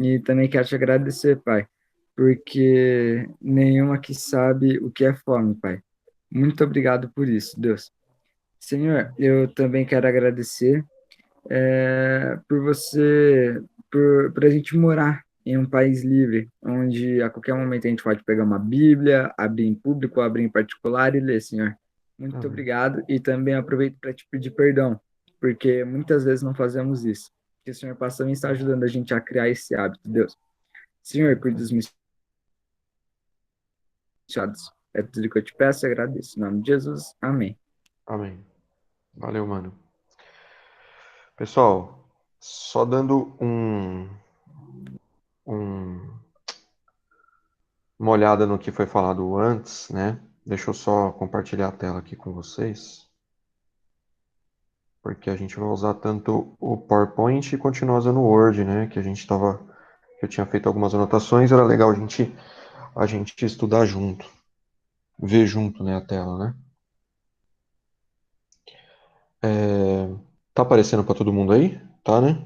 E também quero te agradecer, Pai, porque nenhum aqui sabe o que é fome, Pai. Muito obrigado por isso, Deus. Senhor, eu também quero agradecer por você, por a gente morar em um país livre, onde a qualquer momento a gente pode pegar uma Bíblia, abrir em público, abrir em particular e ler, Senhor. Muito Amém. obrigado e também aproveito para te pedir perdão, porque muitas vezes não fazemos isso. Que o Senhor possa também estar ajudando a gente a criar esse hábito, Deus. Senhor, cuide dos missões. É tudo que eu te peço e agradeço. Em nome de Jesus, amém. Amém. Valeu, mano. Pessoal, só dando um- uma olhada no que foi falado antes, né? Deixa eu só compartilhar a tela aqui com vocês, porque a gente vai usar tanto o PowerPoint e continuar usando o Word, né? Que eu tinha feito algumas anotações, era legal a gente estudar junto, ver junto, né, a tela, né? Tá aparecendo para todo mundo aí? Tá, né?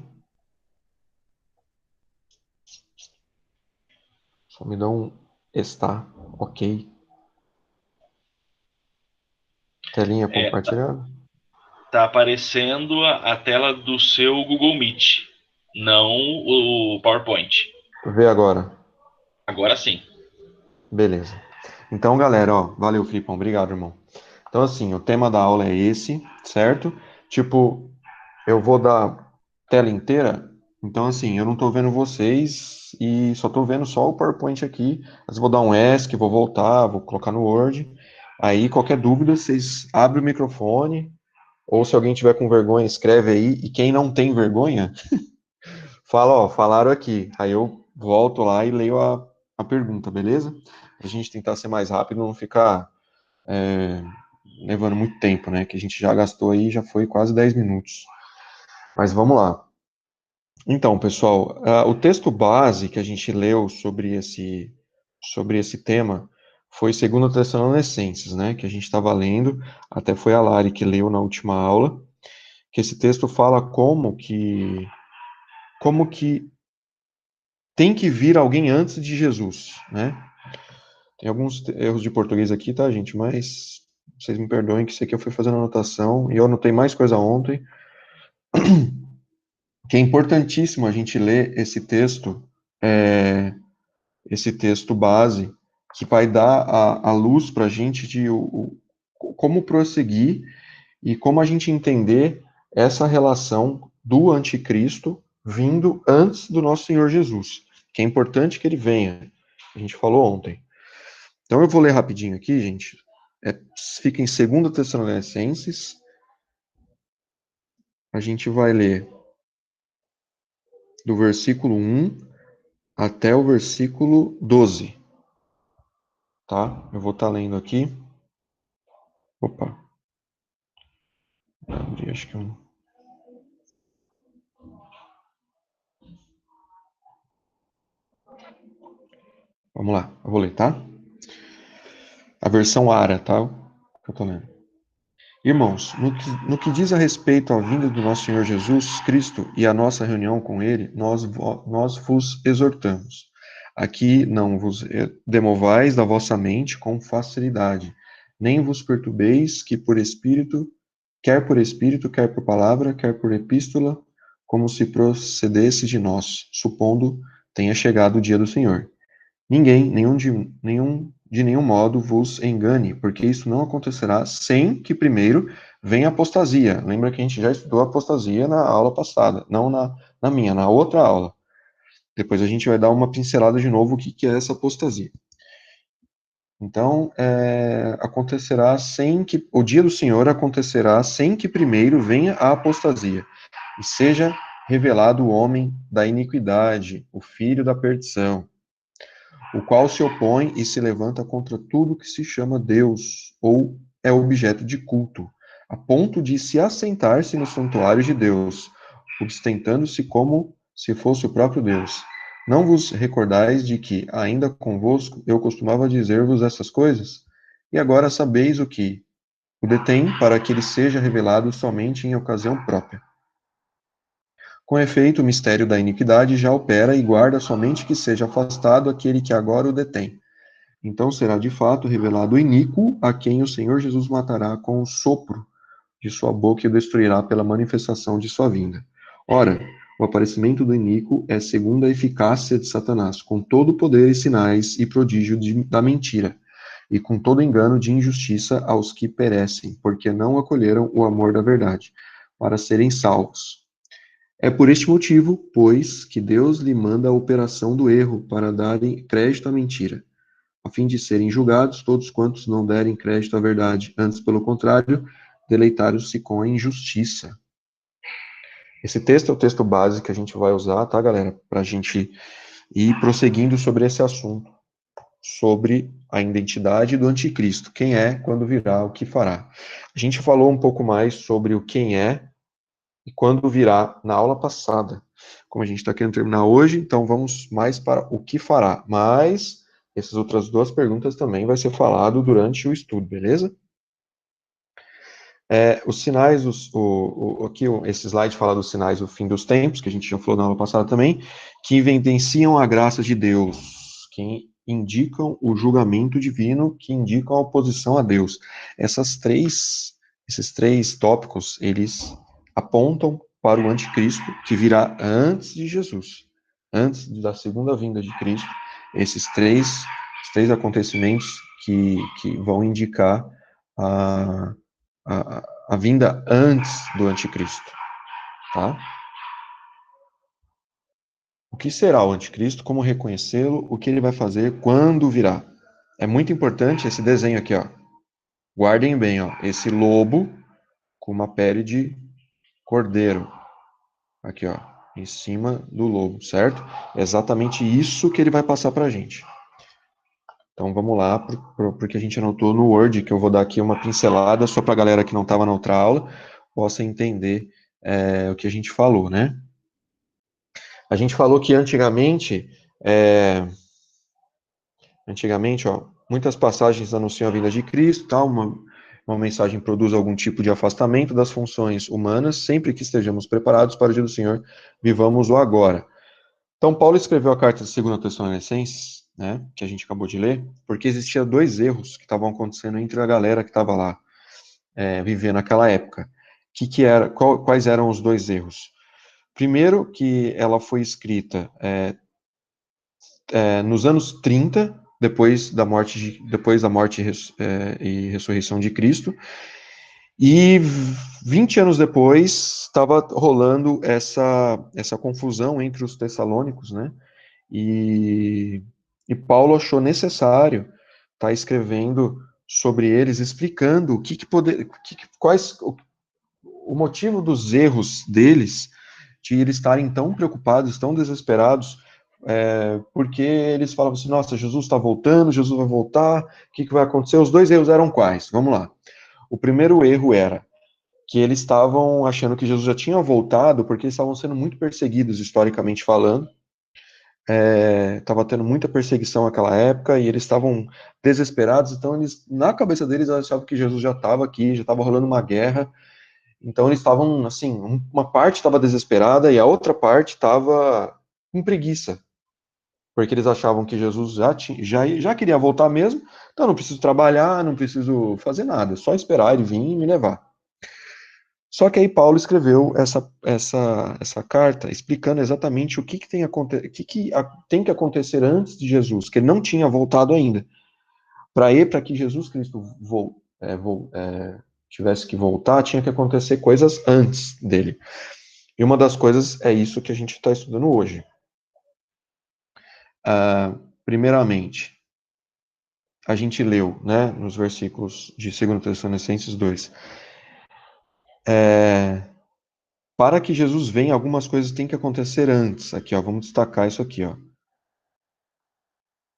Só me dá um está, ok. Telinha É, compartilhada. tá aparecendo a tela do seu Google Meet, não o PowerPoint. Vê agora. Agora sim. Beleza. Então, galera, ó, valeu, Filipão. Obrigado, irmão. Então, assim, o tema da aula é esse, certo? Tipo, eu vou dar tela inteira. Então, assim, eu não tô vendo vocês e só tô vendo só o PowerPoint aqui. Mas eu vou dar um ESC, vou voltar, vou colocar no Word. Aí, qualquer dúvida, vocês abrem o microfone. Ou se alguém tiver com vergonha, escreve aí. E quem não tem vergonha, fala, ó, falaram aqui. Aí eu volto lá e leio a pergunta, beleza? A gente tentar ser mais rápido, não ficar levando muito tempo, né? Que a gente já gastou aí, já foi quase 10 minutos. Mas vamos lá. Então, pessoal, o texto base que a gente leu sobre esse tema foi 2 Tessalonicenses, né? Que a gente estava lendo, até foi a Lari que leu na última aula, que esse texto fala como que tem que vir alguém antes de Jesus, né? Tem alguns erros de português aqui, tá, gente? Mas vocês me perdoem que isso aqui eu fui fazendo anotação e eu anotei mais coisa ontem, que é importantíssimo a gente ler esse texto base, que vai dar a luz para a gente de como prosseguir e como a gente entender essa relação do anticristo vindo antes do nosso Senhor Jesus, que é importante que ele venha. A gente falou ontem. Então eu vou ler rapidinho aqui, gente. Fica em 2 Tessalonicenses. A gente vai ler do versículo 1 até o versículo 12, tá? Eu vou estar lendo aqui. Opa, abri, acho que eu... Vamos lá, eu vou ler, tá? A versão ARA, tá? Que eu tô lendo. Irmãos, no que diz a respeito à vinda do nosso Senhor Jesus Cristo e à nossa reunião com Ele, nós vos exortamos. Aqui não vos demovais da vossa mente com facilidade, nem vos perturbeis que por espírito, quer por palavra, quer por epístola, como se procedesse de nós, supondo tenha chegado o dia do Senhor. Ninguém, de nenhum modo vos engane, porque isso não acontecerá sem que primeiro venha a apostasia. Lembra que a gente já estudou a apostasia na aula passada, não na outra aula. Depois a gente vai dar uma pincelada de novo o que é essa apostasia. Então, o dia do Senhor acontecerá sem que primeiro venha a apostasia, e seja revelado o homem da iniquidade, o filho da perdição, o qual se opõe e se levanta contra tudo que se chama Deus ou é objeto de culto, a ponto de se assentar-se no santuário de Deus, ostentando-se como se fosse o próprio Deus. Não vos recordais de que, ainda convosco, eu costumava dizer-vos essas coisas? E agora sabeis o que o detém para que ele seja revelado somente em ocasião própria. Com efeito, o mistério da iniquidade já opera e guarda somente que seja afastado aquele que agora o detém. Então será de fato revelado o iníquo, a quem o Senhor Jesus matará com o sopro de sua boca e o destruirá pela manifestação de sua vinda. Ora, o aparecimento do iníquo é segundo a eficácia de Satanás, com todo o poder e sinais e prodígio da mentira, e com todo engano de injustiça aos que perecem, porque não acolheram o amor da verdade, para serem salvos. É por este motivo, pois, que Deus lhe manda a operação do erro, para darem crédito à mentira, a fim de serem julgados todos quantos não derem crédito à verdade, antes, pelo contrário, deleitaram-se com a injustiça. Esse texto é o texto base que a gente vai usar, tá, galera? Para a gente ir prosseguindo sobre esse assunto, sobre a identidade do anticristo. Quem é, quando virá, o que fará. A gente falou um pouco mais sobre o quem é e quando virá na aula passada. Como a gente está querendo terminar hoje, então vamos mais para o que fará. Mas essas outras duas perguntas também vai ser falado durante o estudo, beleza? Os sinais, aqui esse slide fala dos sinais do fim dos tempos, que a gente já falou na aula passada também, que evidenciam a graça de Deus, que indicam o julgamento divino, que indicam a oposição a Deus. Esses três tópicos, eles apontam para o anticristo, que virá antes de Jesus, antes da segunda vinda de Cristo. Esses três acontecimentos que vão indicar a vinda antes do anticristo, tá? O que será o anticristo, como reconhecê-lo, o que ele vai fazer, quando virá. É muito importante esse desenho aqui, ó. Guardem bem, ó, esse lobo com uma pele de cordeiro, aqui, ó, em cima do lobo, certo? É exatamente isso que ele vai passar pra gente. Então vamos lá, porque a gente anotou no Word, que eu vou dar aqui uma pincelada, só para a galera que não estava na outra aula, possa entender o que a gente falou, né? A gente falou que antigamente, ó, muitas passagens anunciam a vinda de Cristo, tal, uma mensagem produz algum tipo de afastamento das funções humanas, sempre que estejamos preparados para o dia do Senhor, vivamos o agora. Então, Paulo escreveu a carta de 2 Tessalonicenses, né, que a gente acabou de ler, porque existia dois erros que estavam acontecendo entre a galera que estava lá, vivendo naquela época. Quais eram os dois erros? Primeiro, que ela foi escrita nos anos 30, depois da morte e ressurreição de Cristo, e 20 anos depois estava rolando essa confusão entre os tessalônicos, né? E Paulo achou necessário estar escrevendo sobre eles, explicando o motivo dos erros deles, de eles estarem tão preocupados, tão desesperados, porque eles falavam assim, nossa, Jesus está voltando, Jesus vai voltar, o que vai acontecer? Os dois erros eram quais? Vamos lá. O primeiro erro era que eles estavam achando que Jesus já tinha voltado, porque eles estavam sendo muito perseguidos, historicamente falando, estava tendo muita perseguição naquela época, e eles estavam desesperados, então eles, na cabeça deles, eles achavam que Jesus já estava aqui, já estava rolando uma guerra. Então eles estavam, assim, uma parte estava desesperada e a outra parte estava com preguiça, porque eles achavam que Jesus já queria voltar mesmo, então não preciso trabalhar, não preciso fazer nada, só esperar ele vir e me levar. Só que aí Paulo escreveu essa carta explicando exatamente o que tem que acontecer antes de Jesus, que ele não tinha voltado ainda. Para que Jesus Cristo tivesse que voltar, tinha que acontecer coisas antes dele. E uma das coisas é isso que a gente está estudando hoje. Primeiramente, a gente leu, né, nos versículos de 2 Tessalonicenses 2. Para que Jesus venha, algumas coisas têm que acontecer antes. Aqui, ó, vamos destacar isso aqui, ó.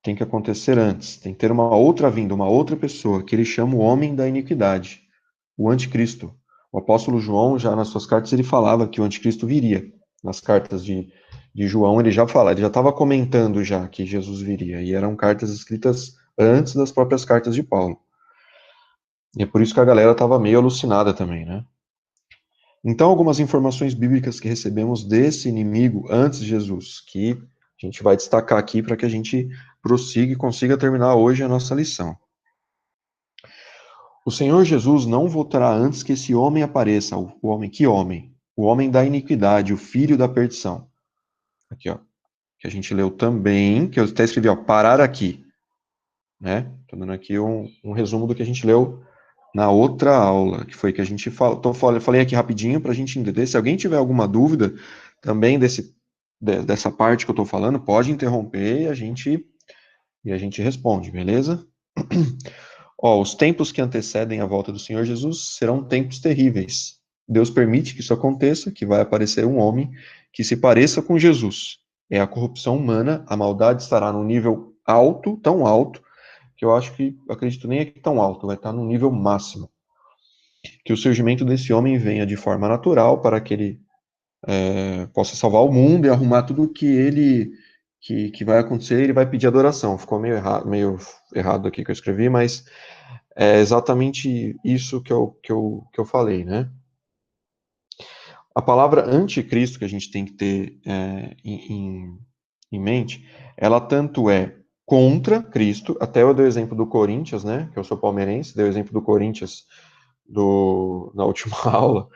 Tem que acontecer antes. Tem que ter uma outra vinda, uma outra pessoa, que ele chama o homem da iniquidade, o anticristo. O apóstolo João, já nas suas cartas, ele falava que o anticristo viria. Nas cartas de João, ele já estava comentando já que Jesus viria. E eram cartas escritas antes das próprias cartas de Paulo. E é por isso que a galera estava meio alucinada também, né? Então, algumas informações bíblicas que recebemos desse inimigo antes de Jesus, que a gente vai destacar aqui para que a gente prossiga e consiga terminar hoje a nossa lição. O Senhor Jesus não voltará antes que esse homem apareça. O homem, que homem? O homem da iniquidade, o filho da perdição. Aqui, ó, que a gente leu também, que eu até escrevi, ó, parar aqui, né? Estou dando aqui um resumo do que a gente leu na outra aula, que foi que a gente falei aqui rapidinho para a gente entender. Se alguém tiver alguma dúvida também dessa parte que eu estou falando, pode interromper e a gente responde, beleza? Ó, os tempos que antecedem a volta do Senhor Jesus serão tempos terríveis. Deus permite que isso aconteça, que vai aparecer um homem que se pareça com Jesus. É a corrupção humana, a maldade estará num nível alto, tão alto, que eu acho que, acredito nem é que tão alto, vai estar no nível máximo. Que o surgimento desse homem venha de forma natural para que ele possa salvar o mundo e arrumar tudo que vai acontecer, ele vai pedir adoração. Ficou meio errado aqui que eu escrevi, mas é exatamente isso que eu falei, né? A palavra anticristo que a gente tem que ter em mente, ela tanto é contra Cristo, até eu dei o exemplo do Corinthians, né? Que eu sou palmeirense, dei o exemplo do Corinthians na última aula,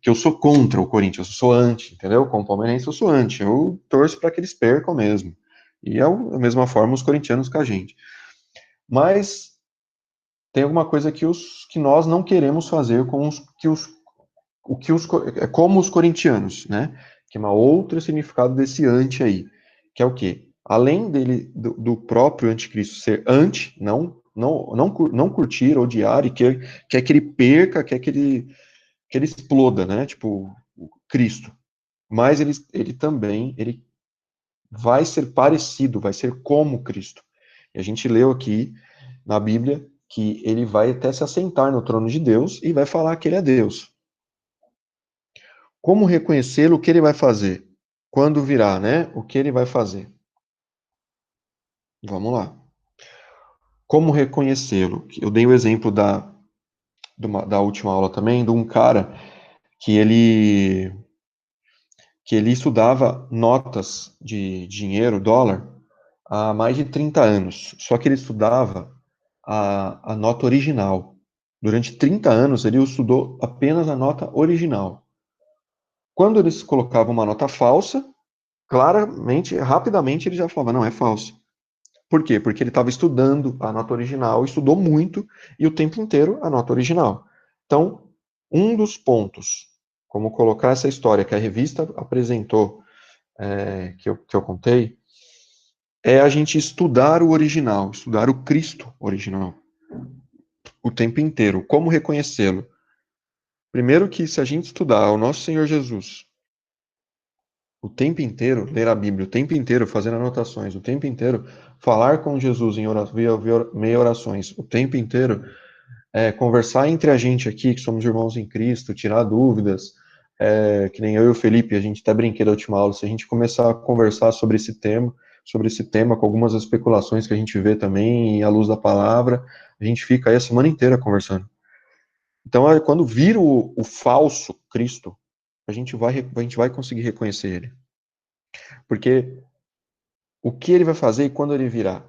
que eu sou contra o Corinthians, eu sou anti, entendeu? Como palmeirense, eu sou anti, eu torço para que eles percam mesmo. E é a mesma forma os corintianos com a gente. Mas tem alguma coisa que nós não queremos fazer com como os corintianos, né? Que é um outro significado desse anti aí, que é o quê? Além do próprio anticristo ser anti, não curtir, odiar e quer que ele perca, quer que ele exploda, né? Tipo, o Cristo. Mas ele também, ele vai ser parecido, vai ser como Cristo. E a gente leu aqui na Bíblia que ele vai até se assentar no trono de Deus e vai falar que ele é Deus. Como reconhecê-lo? O que ele vai fazer? Quando virá, né? O que ele vai fazer? Vamos lá. Como reconhecê-lo? Eu dei o exemplo da última aula também, de um cara que ele estudava notas de dinheiro, dólar, há mais de 30 anos. Só que ele estudava a nota original. Durante 30 anos, ele estudou apenas a nota original. Quando eles colocavam uma nota falsa, claramente, rapidamente, ele já falava, não, é falso. Por quê? Porque ele estava estudando a nota original, estudou muito, e o tempo inteiro a nota original. Então, um dos pontos, como colocar essa história que a revista apresentou, que eu contei, é a gente estudar o original, estudar o Cristo original, o tempo inteiro. Como reconhecê-lo? Primeiro que se a gente estudar o nosso Senhor Jesus o tempo inteiro, ler a Bíblia o tempo inteiro, fazendo anotações o tempo inteiro, falar com Jesus via meia orações o tempo inteiro, conversar entre a gente aqui, que somos irmãos em Cristo, tirar dúvidas, que nem eu e o Felipe, a gente até brinquei da última aula, se a gente começar a conversar sobre esse tema, com algumas especulações que a gente vê também, à luz da palavra, a gente fica aí a semana inteira conversando. Então, quando vir o falso Cristo, a gente vai conseguir reconhecer ele. Porque o que ele vai fazer e quando ele virá?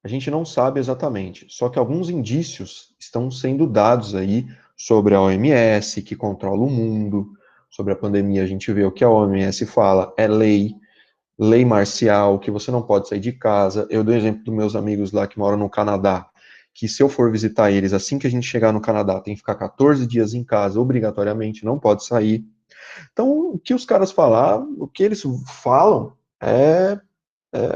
A gente não sabe exatamente, só que alguns indícios estão sendo dados aí sobre a OMS, que controla o mundo, sobre a pandemia. A gente vê o que a OMS fala, é lei marcial, que você não pode sair de casa. Eu dou exemplo dos meus amigos lá que moram no Canadá, que se eu for visitar eles, assim que a gente chegar no Canadá, tem que ficar 14 dias em casa, obrigatoriamente, não pode sair. Então, o que os caras falar, o que eles falam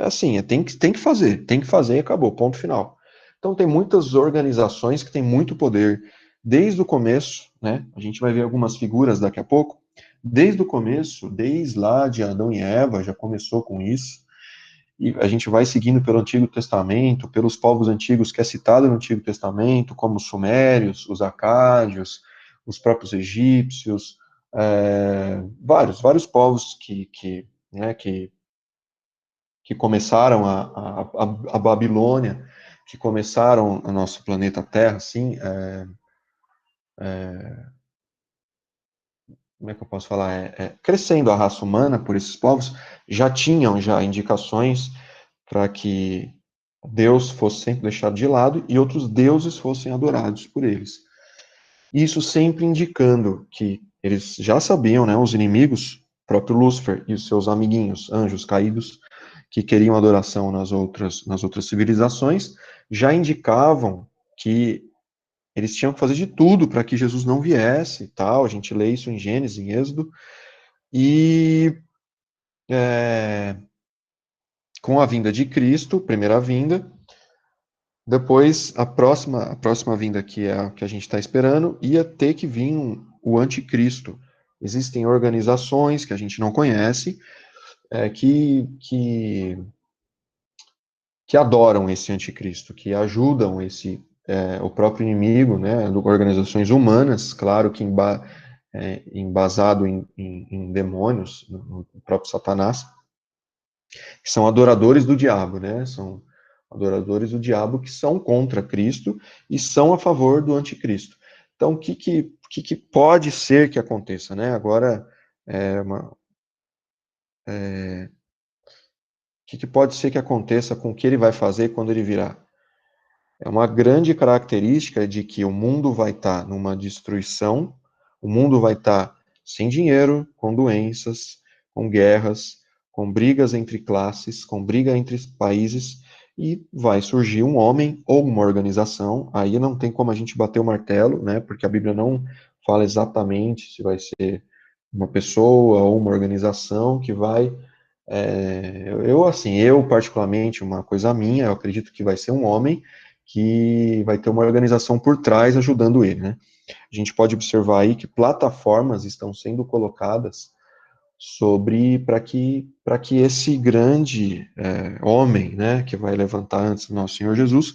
assim, tem que fazer e acabou, ponto final. Então tem muitas organizações que têm muito poder desde o começo, né? A gente vai ver algumas figuras daqui a pouco. Desde o começo, desde lá de Adão e Eva, já começou com isso. E a gente vai seguindo pelo Antigo Testamento, pelos povos antigos que é citado no Antigo Testamento, como os sumérios, os acádios, os próprios egípcios, vários povos né, que começaram a Babilônia, que começaram o nosso planeta Terra, assim, como é que eu posso falar? Crescendo a raça humana por esses povos, já tinham já indicações para que Deus fosse sempre deixado de lado e outros deuses fossem adorados por eles. Isso sempre indicando que eles já sabiam, né, os inimigos, próprio Lúcifer e os seus amiguinhos, anjos caídos, que queriam adoração nas outras civilizações, já indicavam que eles tinham que fazer de tudo para que Jesus não viesse e tal. A gente lê isso em Gênesis, em Êxodo. E com a vinda de Cristo, primeira vinda, depois a próxima vinda, que é a que a gente está esperando, ia ter que vir o anticristo. Existem organizações que a gente não conhece, que adoram esse anticristo, que ajudam o próprio inimigo, né, organizações humanas, claro que embasado em demônios, no próprio Satanás, que são adoradores do diabo, né, são adoradores do diabo que são contra Cristo e são a favor do anticristo. Então, o que pode ser que aconteça, né? Agora, o que pode ser que aconteça com o que ele vai fazer quando ele virar? É uma grande característica de que o mundo vai estar numa destruição, o mundo vai estar sem dinheiro, com doenças, com guerras, com brigas entre classes, com briga entre países, e vai surgir um homem ou uma organização. Aí não tem como a gente bater o martelo, né? Porque a Bíblia não fala exatamente se vai ser uma pessoa ou uma organização que vai. Eu particularmente, uma coisa minha, eu acredito que vai ser um homem que vai ter uma organização por trás ajudando ele, né? A gente pode observar aí que plataformas estão sendo colocadas para que esse grande homem, né, que vai levantar antes do nosso Senhor Jesus,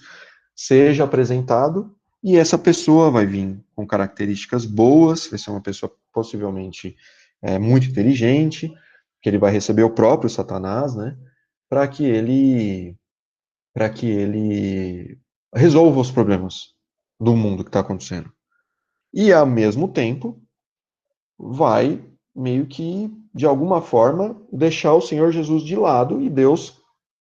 seja apresentado, e essa pessoa vai vir com características boas, vai ser uma pessoa possivelmente muito inteligente, que ele vai receber o próprio Satanás, né, para que ele resolva os problemas do mundo que está acontecendo. E, ao mesmo tempo, vai meio que, de alguma forma, deixar o Senhor Jesus de lado e Deus,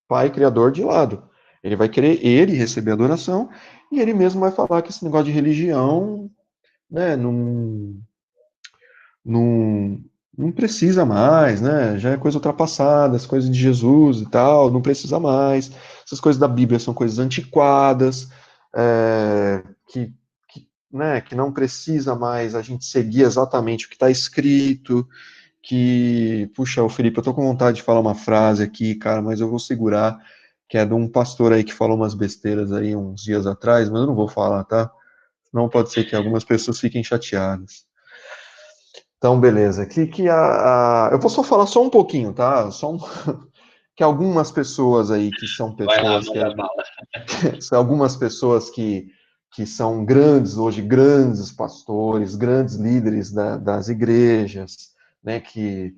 Pai Criador, de lado. Ele vai querer ele receber adoração e ele mesmo vai falar que esse negócio de religião, né, não, não precisa mais, né? Já é coisa ultrapassada, as coisas de Jesus e tal, não precisa mais. Essas coisas da Bíblia são coisas antiquadas, que não precisa mais a gente seguir exatamente o que está escrito, puxa, o Felipe, eu tô com vontade de falar uma frase aqui, cara, mas eu vou segurar, que é de um pastor aí que falou umas besteiras aí uns dias atrás, mas eu não vou falar, tá? Não pode ser que algumas pessoas fiquem chateadas. Então, beleza. Eu vou só falar só um pouquinho, tá? Que algumas pessoas aí que são Vai lá, pessoas manda bala. são algumas pessoas que são grandes hoje, grandes pastores, grandes líderes das igrejas, né, que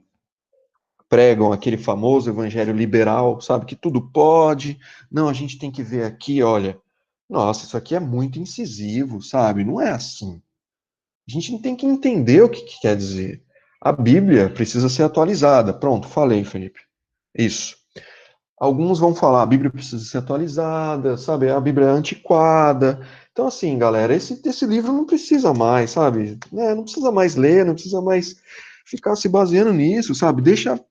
pregam aquele famoso evangelho liberal, sabe, que tudo pode. Não, a gente tem que ver aqui, olha, nossa, isso aqui é muito incisivo, sabe? Não é assim. A gente tem que entender o que quer dizer. A Bíblia precisa ser atualizada. Pronto, falei, Felipe. Isso. Alguns vão falar, a Bíblia precisa ser atualizada, sabe? A Bíblia é antiquada. Então, assim, galera, esse livro não precisa mais, sabe? Não precisa mais ler, não precisa mais ficar se baseando nisso, sabe?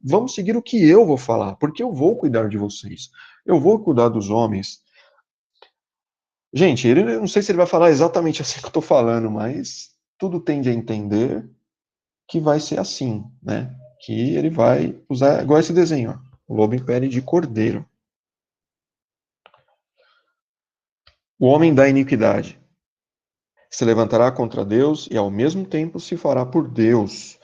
Vamos seguir o que eu vou falar, porque eu vou cuidar de vocês. Eu vou cuidar dos homens. Gente, eu não sei se ele vai falar exatamente assim que eu estou falando, mas tudo tende a entender que vai ser assim, né? Que ele vai usar, igual esse desenho, ó, o lobo em pele de cordeiro. O homem da iniquidade se levantará contra Deus e ao mesmo tempo se fará por Deus.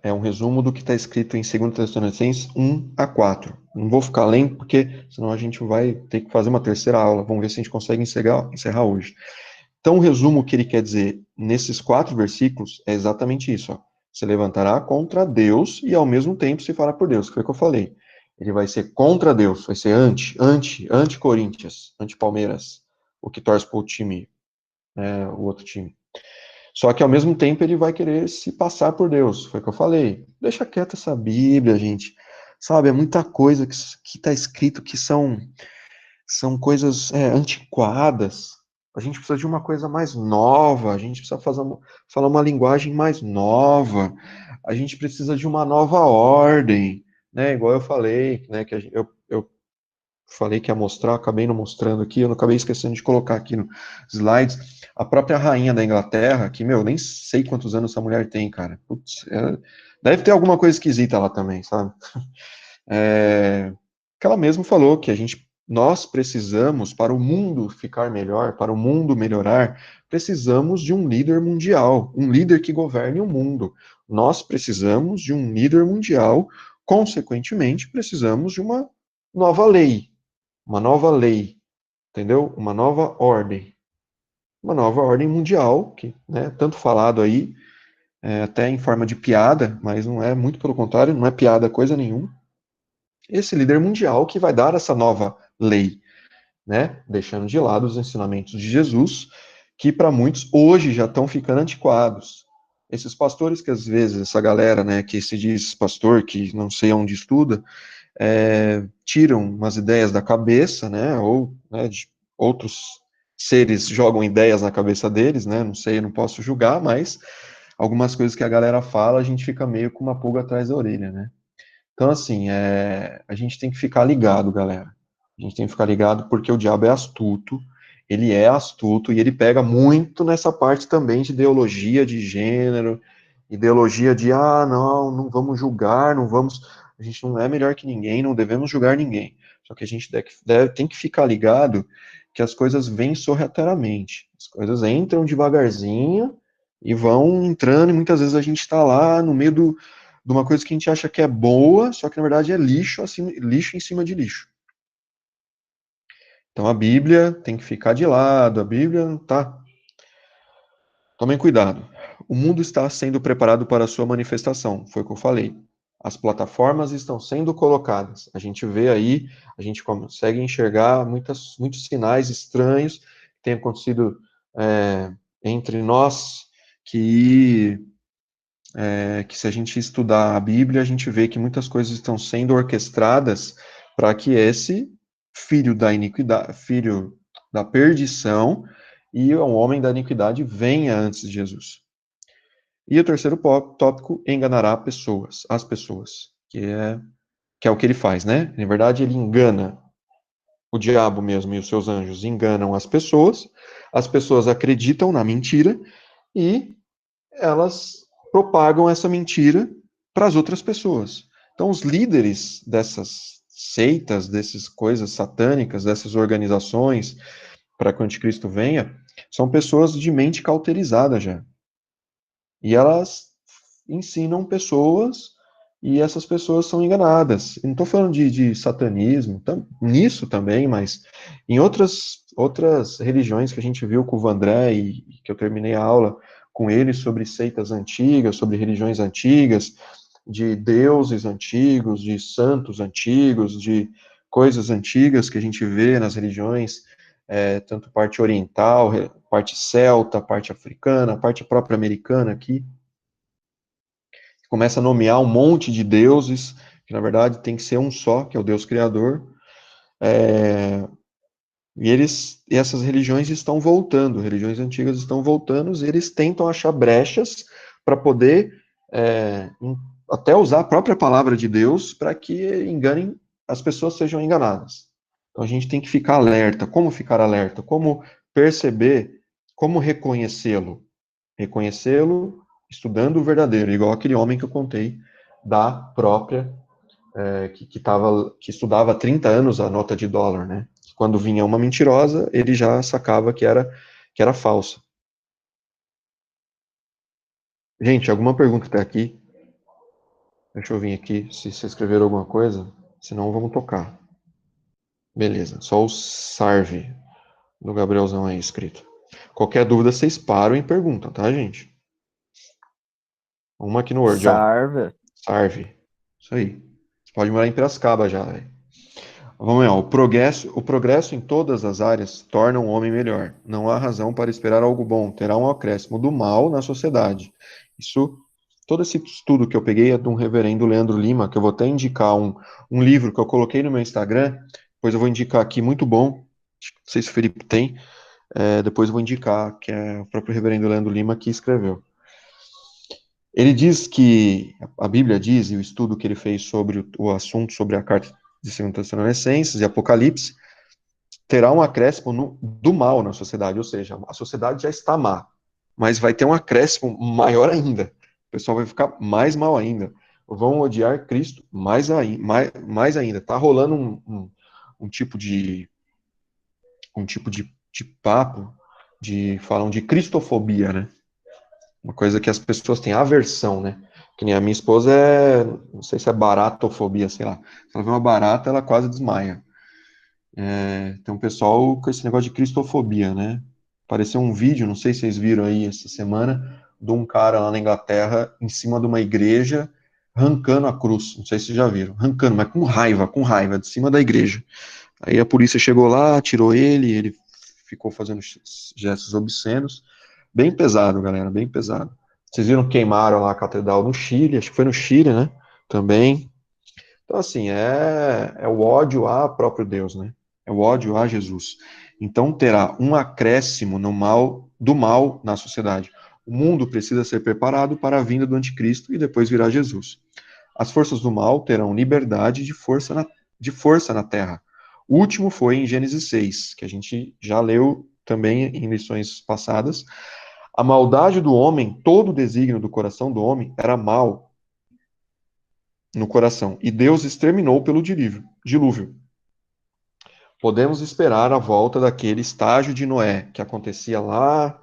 É um resumo do que está escrito em 2 Tessalonicenses 1-4. Não vou ficar lendo, porque senão a gente vai ter que fazer uma terceira aula. Vamos ver se a gente consegue encerrar hoje. Então, o resumo que ele quer dizer nesses 4 versículos é exatamente isso. Ó. Se levantará contra Deus e ao mesmo tempo se fará por Deus, que foi o que eu falei. Ele vai ser contra Deus, vai ser anti-Corinthians, anti-Palmeiras, o que torce para o time, o outro time. Só que ao mesmo tempo ele vai querer se passar por Deus. Foi o que eu falei. Deixa quieta essa Bíblia, gente. Sabe, é muita coisa que tá escrito que são coisas antiquadas. A gente precisa de uma coisa mais nova, a gente precisa falar uma linguagem mais nova, a gente precisa de uma nova ordem, né? Igual eu falei, né? Eu falei que ia mostrar, acabei não mostrando aqui, eu não acabei esquecendo de colocar aqui no slides. A própria rainha da Inglaterra, que, meu, nem sei quantos anos essa mulher tem, cara. Putz, deve ter alguma coisa esquisita lá também, sabe? Que ela mesma falou que nós precisamos, para o mundo ficar melhor, para o mundo melhorar, precisamos de um líder mundial, um líder que governe o mundo. Nós precisamos de um líder mundial, consequentemente, precisamos de uma nova lei, entendeu? Uma nova ordem mundial, que, né, tanto falado aí, até em forma de piada, mas não é, muito pelo contrário, não é piada coisa nenhuma, esse líder mundial que vai dar essa nova lei, né? Deixando de lado os ensinamentos de Jesus, que para muitos hoje já estão ficando antiquados. Esses pastores que às vezes, essa galera, né, que se diz pastor, que não sei onde estuda, tiram umas ideias da cabeça, né, ou né, de outros seres jogam ideias na cabeça deles, né, não sei, eu não posso julgar, mas algumas coisas que a galera fala, a gente fica meio com uma pulga atrás da orelha, né. Então, assim, a gente tem que ficar ligado, galera. A gente tem que ficar ligado porque o diabo é astuto, ele é astuto e ele pega muito nessa parte também de ideologia de gênero, ideologia de, não, não vamos julgar, não vamos. A gente não é melhor que ninguém, não devemos julgar ninguém. Só que a gente tem que ficar ligado que as coisas vêm sorrateiramente. As coisas entram devagarzinho e vão entrando, e muitas vezes a gente está lá no meio de uma coisa que a gente acha que é boa, só que na verdade é lixo, assim, lixo em cima de lixo. Então a Bíblia tem que ficar de lado, a Bíblia tá. Tomem cuidado. O mundo está sendo preparado para a sua manifestação, foi o que eu falei. As plataformas estão sendo colocadas. A gente vê aí, a gente consegue enxergar muitos sinais estranhos que têm acontecido entre nós, que se a gente estudar a Bíblia, a gente vê que muitas coisas estão sendo orquestradas para que esse filho da iniquidade, filho da perdição e o homem da iniquidade venha antes de Jesus. E o terceiro tópico, enganará as pessoas, que é o que ele faz, né? Na verdade, ele engana o diabo mesmo e os seus anjos enganam as pessoas acreditam na mentira e elas propagam essa mentira para as outras pessoas. Então, os líderes dessas seitas, dessas coisas satânicas, dessas organizações, para que o anticristo venha, são pessoas de mente cauterizada já. E elas ensinam pessoas e essas pessoas são enganadas. Eu não estou falando de satanismo, nisso também, mas em outras religiões que a gente viu com o Vandré e que eu terminei a aula com ele sobre seitas antigas, sobre religiões antigas, de deuses antigos, de santos antigos, de coisas antigas que a gente vê nas religiões, tanto parte oriental, parte celta, parte africana, parte própria americana aqui, começa a nomear um monte de deuses, que na verdade tem que ser um só, que é o Deus Criador, e essas religiões estão voltando, religiões antigas estão voltando, e eles tentam achar brechas para poder até usar a própria palavra de Deus para que enganem, as pessoas sejam enganadas. Então a gente tem que ficar alerta. Como ficar alerta? Como perceber? Como reconhecê-lo? Reconhecê-lo estudando o verdadeiro, igual aquele homem que eu contei da própria, que estudava há 30 anos a nota de dólar, né? Quando vinha uma mentirosa, ele já sacava que era falsa. Gente, alguma pergunta até aqui? Deixa eu vir aqui, se vocês escreveram alguma coisa, senão vamos tocar. Beleza, só o Sarve do Gabrielzão aí escrito. Qualquer dúvida, vocês param e perguntam, tá, gente? Uma aqui no Word, ó. Sarva. Sarve. Isso aí. Você pode morar em Piracicaba já, velho. Vamos lá, o progresso em todas as áreas torna o homem melhor. Não há razão para esperar algo bom. Terá um acréscimo do mal na sociedade. Isso, todo esse estudo que eu peguei é de um reverendo Leandro Lima, que eu vou até indicar um livro que eu coloquei no meu Instagram, depois eu vou indicar aqui, muito bom. Não sei se o Felipe tem, depois eu vou indicar, que é o próprio reverendo Leandro Lima que escreveu. Ele diz que, a Bíblia diz, e o estudo que ele fez sobre o assunto, sobre a carta de 2 Tessalonicenses e Apocalipse, terá um acréscimo do mal na sociedade, ou seja, a sociedade já está má, mas vai ter um acréscimo maior ainda. O pessoal vai ficar mais mal ainda. Vão odiar Cristo mais ainda. Está rolando um tipo de papo, falam de cristofobia, né? Uma coisa que as pessoas têm aversão, né? Que nem a minha esposa não sei se é baratofobia, sei lá. Se ela vê uma barata, ela quase desmaia. Tem um pessoal com esse negócio de cristofobia, né? Apareceu um vídeo, não sei se vocês viram aí essa semana, de um cara lá na Inglaterra, em cima de uma igreja, arrancando a cruz. Não sei se vocês já viram. Arrancando, mas com raiva, de cima da igreja. Aí a polícia chegou lá, tirou ele ficou fazendo gestos obscenos. Bem pesado, galera, bem pesado. Vocês viram que queimaram lá a catedral no Chile, acho que foi no Chile, né? Também. Então, assim, é o ódio a próprio Deus, né? É o ódio a Jesus. Então, terá um acréscimo do mal na sociedade. O mundo precisa ser preparado para a vinda do anticristo e depois virá Jesus. As forças do mal terão liberdade de força na terra. O último foi em Gênesis 6, que a gente já leu também em lições passadas. A maldade do homem, todo o desígnio do coração do homem era mal no coração, e Deus exterminou pelo dilúvio. Podemos esperar a volta daquele estágio de Noé, que acontecia lá,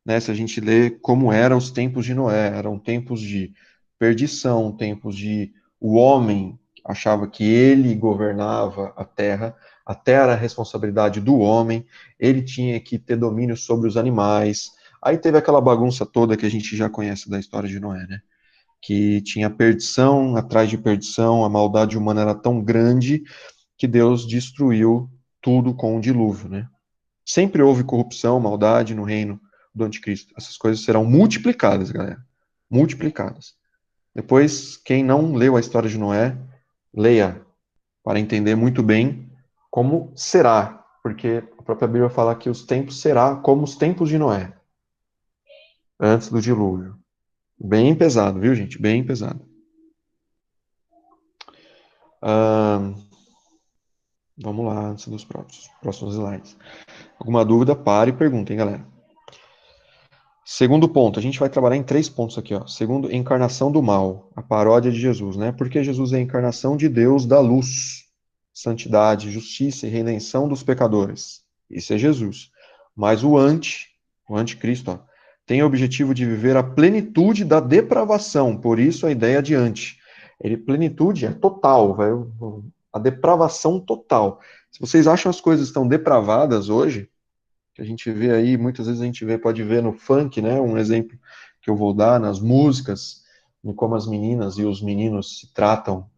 né, se a gente lê como eram os tempos de Noé, eram tempos de perdição, tempos de o homem achava que ele governava a terra era a responsabilidade do homem, ele tinha que ter domínio sobre os animais. Aí teve aquela bagunça toda que a gente já conhece da história de Noé, né? Que tinha perdição atrás de perdição, a maldade humana era tão grande que Deus destruiu tudo com o dilúvio, né? Sempre houve corrupção, maldade no reino do anticristo. Essas coisas serão multiplicadas, galera. Multiplicadas. Depois, quem não leu a história de Noé, leia para entender muito bem como será, porque a própria Bíblia fala que os tempos será como os tempos de Noé, antes do dilúvio. Bem pesado, viu, gente? Bem pesado. Vamos lá, antes dos próximos slides. Alguma dúvida, pare e perguntem, galera. Segundo ponto, a gente vai trabalhar em 3 pontos aqui, ó. Segundo, encarnação do mal, a paródia de Jesus, né? Porque Jesus é a encarnação de Deus da luz, santidade, justiça e redenção dos pecadores. Isso é Jesus. Mas o anticristo, ó, tem o objetivo de viver a plenitude da depravação, por isso a ideia de anti. Plenitude é total, a depravação total. Se vocês acham as coisas estão depravadas hoje, que a gente vê aí, muitas vezes a gente pode ver no funk, né? Um exemplo que eu vou dar nas músicas, em como as meninas e os meninos se tratam,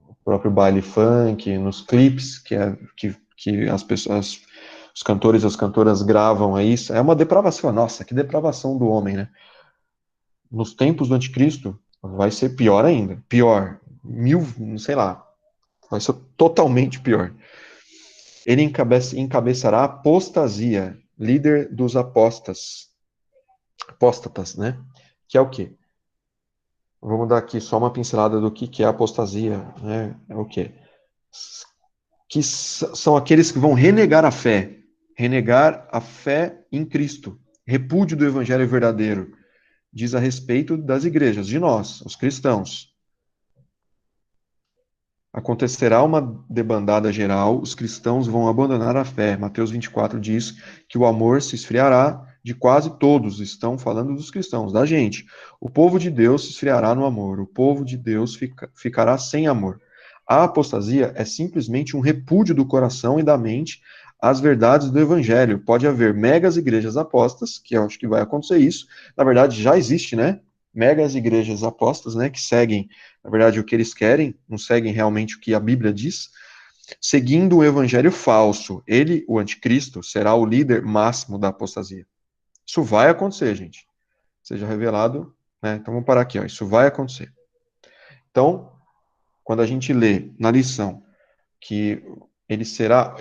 o próprio baile funk, nos clipes que as pessoas, os cantores e as cantoras gravam aí, é uma depravação. Nossa, que depravação do homem, né? Nos tempos do anticristo, vai ser pior ainda. Pior. Sei lá. Vai ser totalmente pior. Ele encabeçará a apostasia, líder dos apóstatas, né? Que é o quê? Vamos dar aqui só uma pincelada do que é a apostasia, né? É o quê? Que são aqueles que vão renegar a fé em Cristo, repúdio do evangelho verdadeiro, diz a respeito das igrejas, de nós, os cristãos. Acontecerá uma debandada geral, os cristãos vão abandonar a fé. Mateus 24 diz que o amor se esfriará de quase todos, estão falando dos cristãos, da gente. O povo de Deus se esfriará no amor, o povo de Deus ficará sem amor. A apostasia é simplesmente um repúdio do coração e da mente às verdades do evangelho. Pode haver megas igrejas apostas, que eu acho que vai acontecer isso, na verdade já existe, né? megas igrejas apostas, né, que seguem, na verdade, o que eles querem, não seguem realmente o que a Bíblia diz, seguindo o evangelho falso. Ele, o anticristo, será o líder máximo da apostasia. Isso vai acontecer, gente. Seja revelado, né? Então vamos parar aqui, ó. Isso vai acontecer. Então, quando a gente lê na lição que ele será,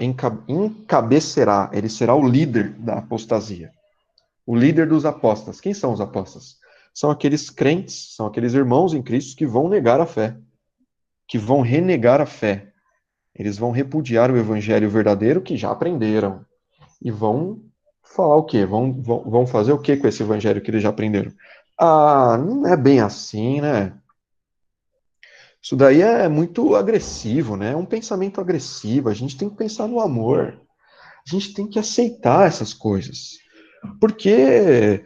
encabecerá, ele será o líder da apostasia, o líder dos apóstatas. Quem são os apóstatas? São aqueles crentes, são aqueles irmãos em Cristo que vão negar a fé, que vão renegar a fé. Eles vão repudiar o evangelho verdadeiro que já aprenderam e vão falar o quê? Vão fazer o quê com esse evangelho que eles já aprenderam? Ah, não é bem assim, né? Isso daí é muito agressivo, né? É um pensamento agressivo. A gente tem que pensar no amor. A gente tem que aceitar essas coisas. Porque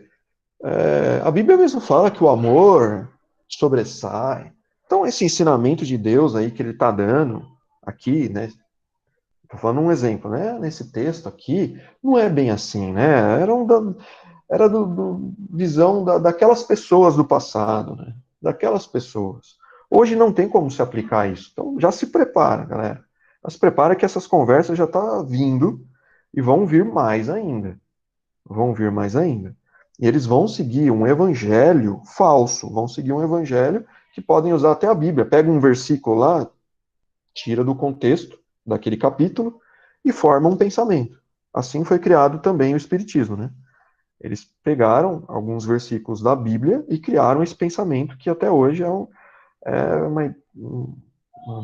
a Bíblia mesmo fala que o amor sobressai. Então, esse ensinamento de Deus aí que ele está dando aqui, né? Estou falando um exemplo, né? Nesse texto aqui, não é bem assim, né? Era visão daquelas pessoas do passado, né? Daquelas pessoas. Hoje não tem como se aplicar isso. Então já se prepara, galera. Já se prepara que essas conversas já estão vindo e vão vir mais ainda. Vão vir mais ainda. E eles vão seguir um evangelho falso, vão seguir um evangelho que podem usar até a Bíblia. Pega um versículo lá, tira do contexto daquele capítulo e forma um pensamento. Assim foi criado também o Espiritismo, né? Eles pegaram alguns versículos da Bíblia e criaram esse pensamento que até hoje um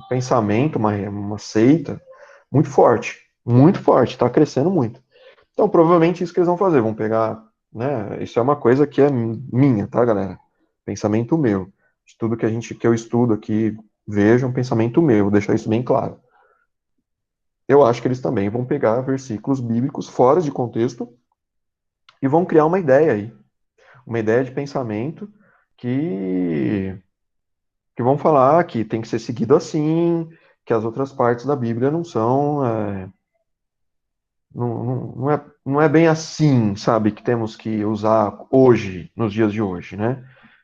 pensamento, uma seita muito forte, está crescendo muito. Então, provavelmente isso que eles vão fazer, vão pegar, né? Isso é uma coisa que é minha, tá, galera? Pensamento meu. De tudo que eu estudo aqui, vejo um pensamento meu, vou deixar isso bem claro. Eu acho que eles também vão pegar versículos bíblicos fora de contexto e vão criar uma ideia aí, uma ideia de pensamento que que vão falar que tem que ser seguido assim, que as outras partes da Bíblia não são, não é bem assim, sabe, que temos que usar hoje, nos dias de hoje, né?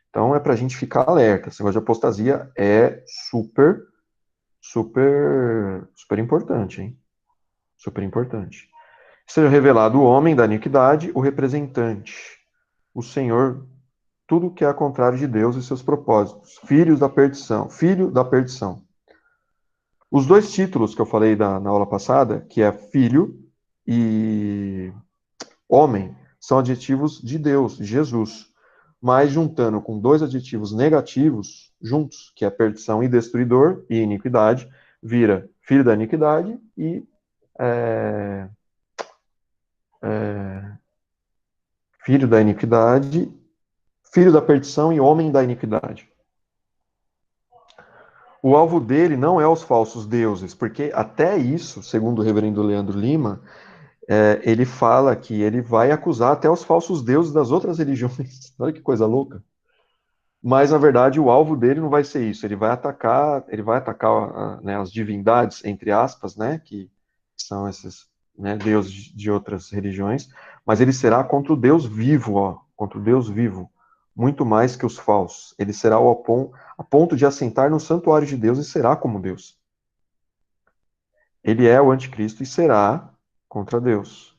Então é para a gente ficar alerta. Esse negócio de apostasia é super importante, hein? Super importante. Seja revelado o homem da iniquidade, o representante, o Senhor, tudo que é ao contrário de Deus e seus propósitos, filho da perdição. Os dois títulos que eu falei na aula passada, que é filho e homem, são adjetivos de Deus, de Jesus. Mas juntando com dois adjetivos negativos juntos, que é perdição e destruidor, e iniquidade, vira filho da iniquidade e é, filho da iniquidade, filho da perdição e homem da iniquidade. O alvo dele não é os falsos deuses, porque até isso, segundo o reverendo Leandro Lima, ele fala que ele vai acusar até os falsos deuses das outras religiões. Olha que coisa louca. Mas, na verdade, o alvo dele não vai ser isso. Ele vai atacar né, as divindades, entre aspas, né, que são esses né, deuses de outras religiões, mas ele será contra o Deus vivo, ó, contra o Deus vivo, muito mais que os falsos. Ele será a ponto de assentar no santuário de Deus e será como Deus. Ele é o anticristo e será contra Deus.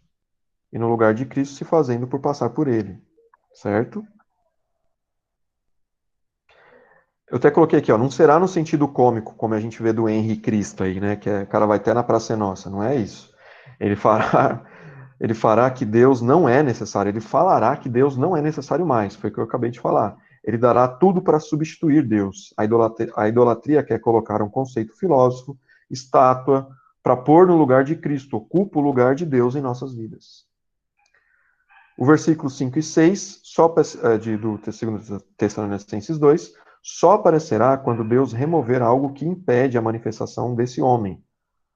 E no lugar de Cristo se fazendo por passar por ele. Certo? Eu até coloquei aqui, ó, não será no sentido cômico, como a gente vê do Henri Cristo aí, né? Que o cara vai até na Praça é Nossa, não é isso. Ele fará, ele fará que Deus não é necessário, ele falará que Deus não é necessário mais, foi o que eu acabei de falar. Ele dará tudo para substituir Deus. A idolatria quer colocar um conceito filósofo, estátua, para pôr no lugar de Cristo, ocupa o lugar de Deus em nossas vidas. O versículo 5 e 6, do 2 Tessalonicenses 2, só aparecerá quando Deus remover algo que impede a manifestação desse homem.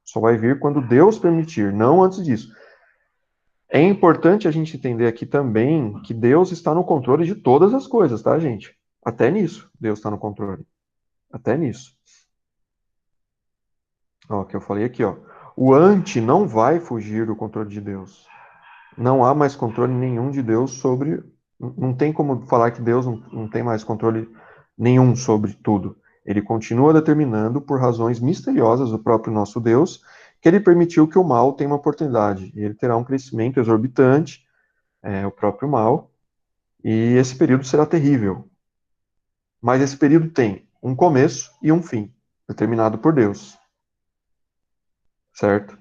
Só vai vir quando Deus permitir, não antes disso. É importante a gente entender aqui também que Deus está no controle de todas as coisas, tá, gente? Até nisso, Deus está no controle. Até nisso. Ó, que eu falei aqui, ó. O anti não vai fugir do controle de Deus. Não há mais controle nenhum de Deus sobre Não tem como falar que Deus não tem mais controle nenhum sobre tudo. Ele continua determinando, por razões misteriosas do próprio nosso Deus, que ele permitiu que o mal tenha uma oportunidade. E ele terá um crescimento exorbitante, o próprio mal, e esse período será terrível. Mas esse período tem um começo e um fim, determinado por Deus. Certo?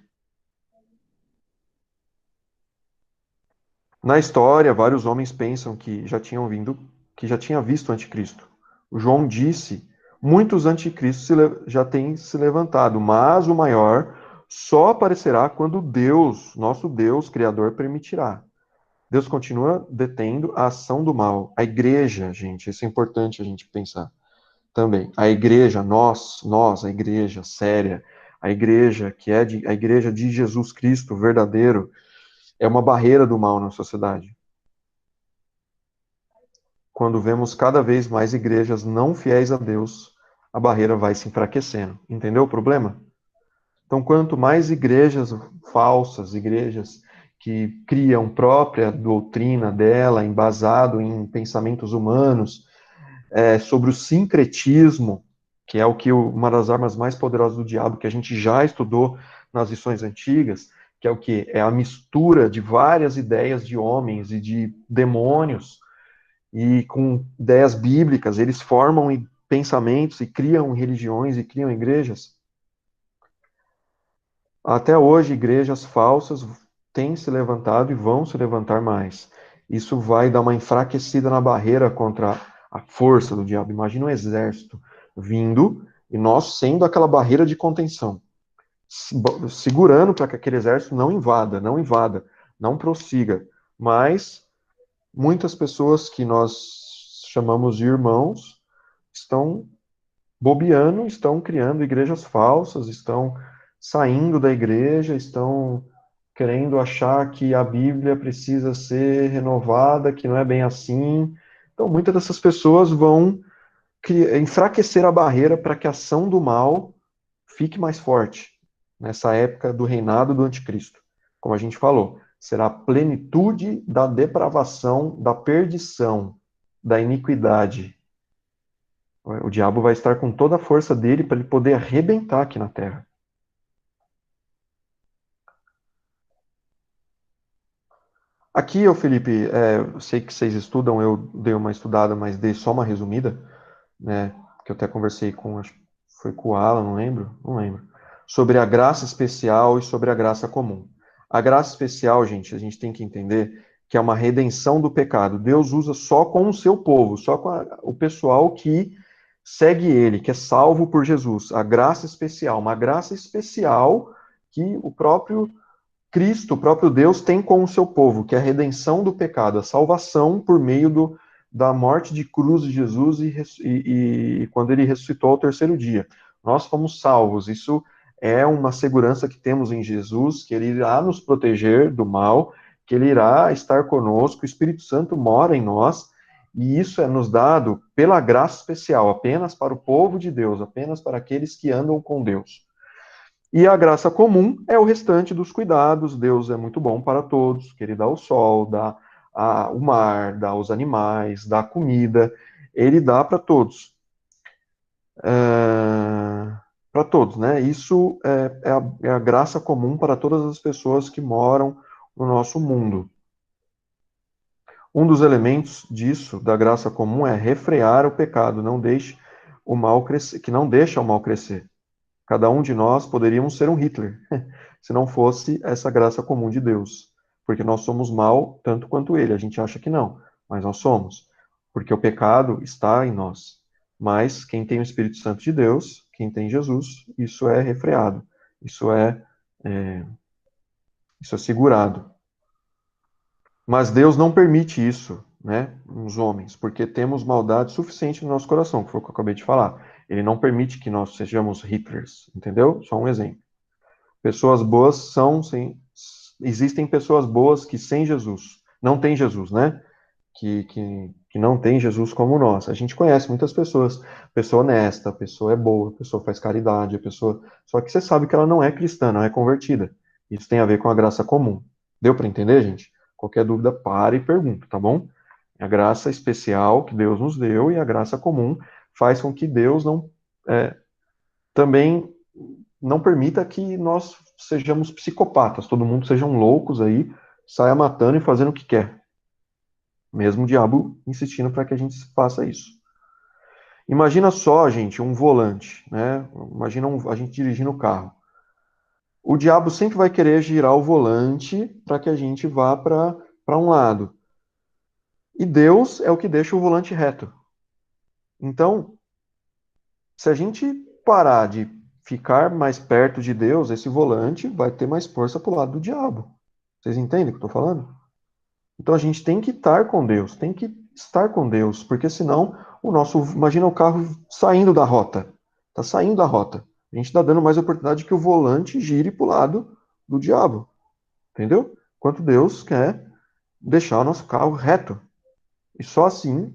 Na história, vários homens pensam que já tinha visto o anticristo. O João disse, muitos anticristos já têm se levantado, mas o maior só aparecerá quando Deus, nosso Deus, Criador, permitirá. Deus continua detendo a ação do mal. A igreja, gente, isso é importante a gente pensar também. A igreja, a igreja séria, a igreja que é a igreja de Jesus Cristo verdadeiro, é uma barreira do mal na sociedade. Quando vemos cada vez mais igrejas não fiéis a Deus, a barreira vai se enfraquecendo. Entendeu o problema? Então, quanto mais igrejas falsas, igrejas que criam própria doutrina dela, embasado em pensamentos humanos, sobre o sincretismo, que é uma das armas mais poderosas do diabo, que a gente já estudou nas lições antigas, que é o que? É a mistura de várias ideias de homens e de demônios, e com ideias bíblicas, eles formam pensamentos e criam religiões e criam igrejas. Até hoje, igrejas falsas têm se levantado e vão se levantar mais. Isso vai dar uma enfraquecida na barreira contra a força do diabo. Imagina um exército vindo e nós sendo aquela barreira de contenção, segurando para que aquele exército não invada, não prossiga. Mas muitas pessoas que nós chamamos de irmãos estão bobeando, estão criando igrejas falsas, estão saindo da igreja, estão querendo achar que a Bíblia precisa ser renovada, que não é bem assim. Então, muitas dessas pessoas vão enfraquecer a barreira para que a ação do mal fique mais forte nessa época do reinado do anticristo. Como a gente falou, será a plenitude da depravação, da perdição, da iniquidade. O diabo vai estar com toda a força dele para ele poder arrebentar aqui na Terra. Aqui, eu, Felipe, eu sei que vocês estudam, eu dei uma estudada, mas dei só uma resumida, né? Que eu até conversei acho que foi com o Alan, não lembro, sobre a graça especial e sobre a graça comum. A graça especial, gente, a gente tem que entender que é uma redenção do pecado. Deus usa só com o seu povo, só com o pessoal que segue ele, que é salvo por Jesus. A graça especial, uma graça especial que o próprio Cristo, o próprio Deus, tem com o seu povo, que é a redenção do pecado, a salvação por meio da morte de cruz de Jesus e quando ele ressuscitou ao terceiro dia. Nós fomos salvos. Isso é uma segurança que temos em Jesus, que ele irá nos proteger do mal, que ele irá estar conosco, o Espírito Santo mora em nós, e isso é nos dado pela graça especial, apenas para o povo de Deus, apenas para aqueles que andam com Deus. E a graça comum é o restante dos cuidados. Deus é muito bom para todos, que ele dá o sol, dá o mar, dá os animais, dá a comida, ele dá para todos. Para todos, né? Isso é a graça comum para todas as pessoas que moram no nosso mundo. Um dos elementos disso, da graça comum, é refrear o pecado, não deixe o mal crescer, que não deixa o mal crescer. Cada um de nós poderíamos ser um Hitler, se não fosse essa graça comum de Deus. Porque nós somos mal tanto quanto ele. A gente acha que não, mas nós somos. Porque o pecado está em nós. Mas quem tem o Espírito Santo de Deus, quem tem Jesus, isso é refreado. Isso isso é segurado. Mas Deus não permite isso, né, nos homens, porque temos maldade suficiente no nosso coração, que foi o que eu acabei de falar. Ele não permite que nós sejamos Hitlers, entendeu? Só um exemplo. Pessoas boas são sem. Existem pessoas boas que sem Jesus, não tem Jesus, né? Que não tem Jesus como nós. A gente conhece muitas pessoas. Pessoa honesta, a pessoa é boa, a pessoa faz caridade, a pessoa. Só que você sabe que ela não é cristã, não é convertida. Isso tem a ver com a graça comum. Deu para entender, gente? Qualquer dúvida, para e pergunta, tá bom? A graça especial que Deus nos deu e a graça comum faz com que Deus não também não permita que nós sejamos psicopatas, todo mundo sejam loucos aí, saia matando e fazendo o que quer. Mesmo o diabo insistindo para que a gente faça isso. Imagina só, gente, um volante, né? Imagina a gente dirigindo o carro. O diabo sempre vai querer girar o volante para que a gente vá para um lado. E Deus é o que deixa o volante reto. Então, se a gente parar de ficar mais perto de Deus, esse volante vai ter mais força para o lado do diabo. Vocês entendem o que eu estou falando? Então a gente tem que estar com Deus, tem que estar com Deus, porque senão imagina o carro saindo da rota, está saindo da rota. A gente está dando mais oportunidade que o volante gire para o lado do diabo, entendeu? Enquanto Deus quer deixar o nosso carro reto. E só assim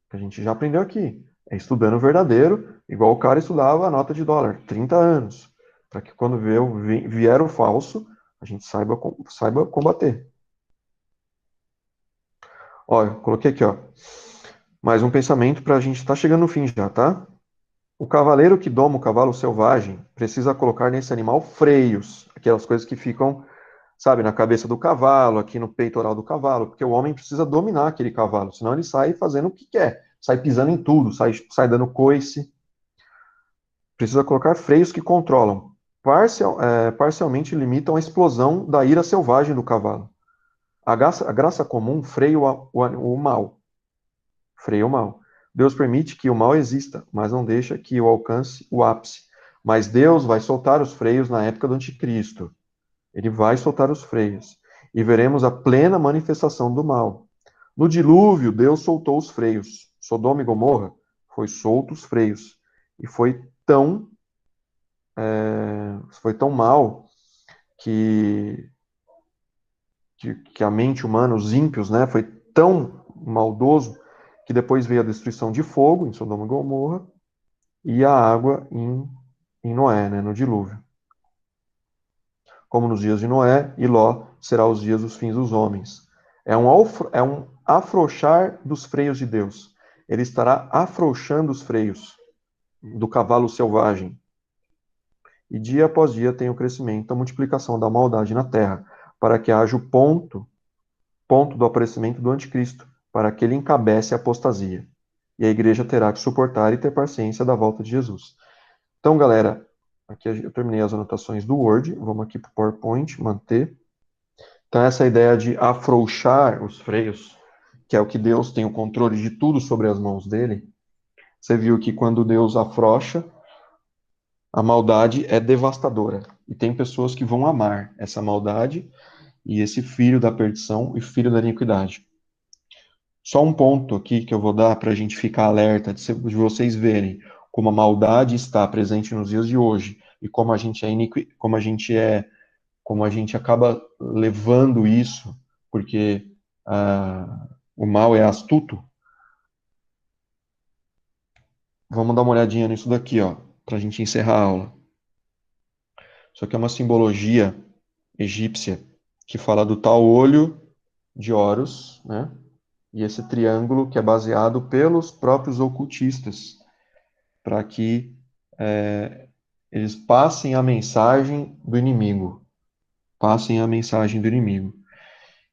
que a gente já aprendeu aqui. É estudando o verdadeiro, igual o cara estudava a nota de dólar, 30 anos, para que quando vier o falso, a gente saiba combater. Olha, coloquei aqui, ó. Mais um pensamento para a gente estar chegando no fim já, tá? O cavaleiro que doma o cavalo selvagem precisa colocar nesse animal freios, aquelas coisas que ficam, sabe, na cabeça do cavalo, aqui no peitoral do cavalo, porque o homem precisa dominar aquele cavalo, senão ele sai fazendo o que quer, sai pisando em tudo, sai dando coice. Precisa colocar freios que controlam, parcialmente limitam a explosão da ira selvagem do cavalo. A graça comum freia o mal. Freia o mal. Deus permite que o mal exista, mas não deixa que o alcance o ápice. Mas Deus vai soltar os freios na época do anticristo. Ele vai soltar os freios. E veremos a plena manifestação do mal. No dilúvio, Deus soltou os freios. Sodoma e Gomorra foi solto os freios. E foi tão mal que, que a mente humana, os ímpios, né, foi tão maldoso que depois veio a destruição de fogo em Sodoma e Gomorra e a água em Noé, né, no dilúvio. Como nos dias de Noé, e Ló será os dias dos fins dos homens. É um afrouxar dos freios de Deus. Ele estará afrouxando os freios do cavalo selvagem. E dia após dia tem o crescimento, a multiplicação da maldade na terra, para que haja o ponto do aparecimento do anticristo, para que ele encabece a apostasia. E a igreja terá que suportar e ter paciência da volta de Jesus. Então, galera, aqui eu terminei as anotações do Word, vamos aqui para o PowerPoint, manter. Então, essa ideia de afrouxar os freios, que é o que Deus tem o controle de tudo sobre as mãos dele. Você viu que quando Deus afrouxa, a maldade é devastadora. E tem pessoas que vão amar essa maldade e esse filho da perdição e filho da iniquidade. Só um ponto aqui que eu vou dar para a gente ficar alerta, de vocês verem como a maldade está presente nos dias de hoje e como a gente como a gente acaba levando isso, porque o mal é astuto. Vamos dar uma olhadinha nisso daqui, ó, para a gente encerrar a aula. Isso aqui é uma simbologia egípcia que fala do tal olho de Horus, né? E esse triângulo que é baseado pelos próprios ocultistas, para que eles passem a mensagem do inimigo. Passem a mensagem do inimigo.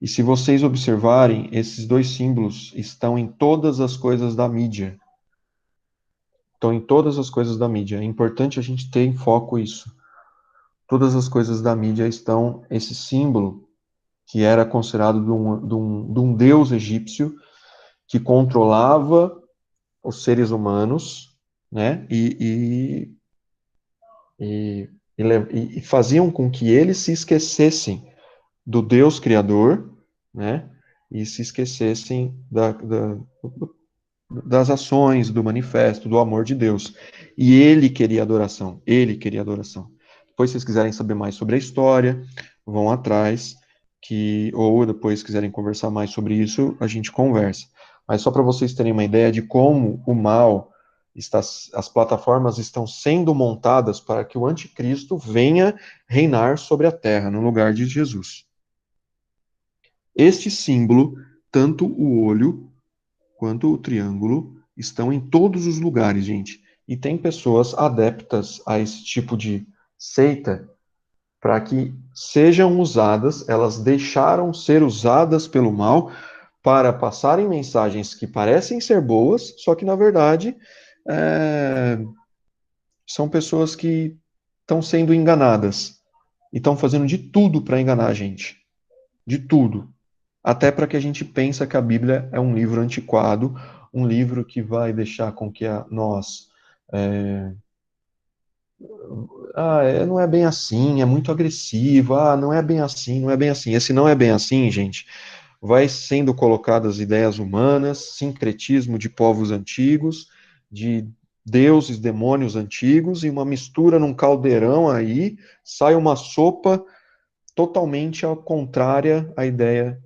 E se vocês observarem, esses dois símbolos estão em todas as coisas da mídia. Estão em todas as coisas da mídia. É importante a gente ter em foco isso. Todas as coisas da mídia estão esse símbolo que era considerado de um deus egípcio que controlava os seres humanos, né? E faziam com que eles se esquecessem do Deus Criador, né? E se esquecessem das ações, do manifesto, do amor de Deus. E ele queria adoração. Ele queria adoração. Depois, se vocês quiserem saber mais sobre a história, vão atrás, ou depois quiserem conversar mais sobre isso, a gente conversa. Mas só para vocês terem uma ideia de como o mal as plataformas estão sendo montadas para que o anticristo venha reinar sobre a terra, no lugar de Jesus. Este símbolo tanto o olho quanto o triângulo estão em todos os lugares, gente. E tem pessoas adeptas a esse tipo de seita para que sejam usadas, elas deixaram ser usadas pelo mal para passarem mensagens que parecem ser boas, só que na verdade são pessoas que estão sendo enganadas e estão fazendo de tudo para enganar a gente, de tudo, até para que a gente pense que a Bíblia é um livro antiquado, um livro que vai deixar com que nós não é bem assim, é muito agressivo, não é bem assim, não é bem assim. Esse não é bem assim, gente, vai sendo colocadas ideias humanas, sincretismo de povos antigos, de deuses, demônios antigos, e uma mistura num caldeirão aí, sai uma sopa totalmente ao contrária à ideia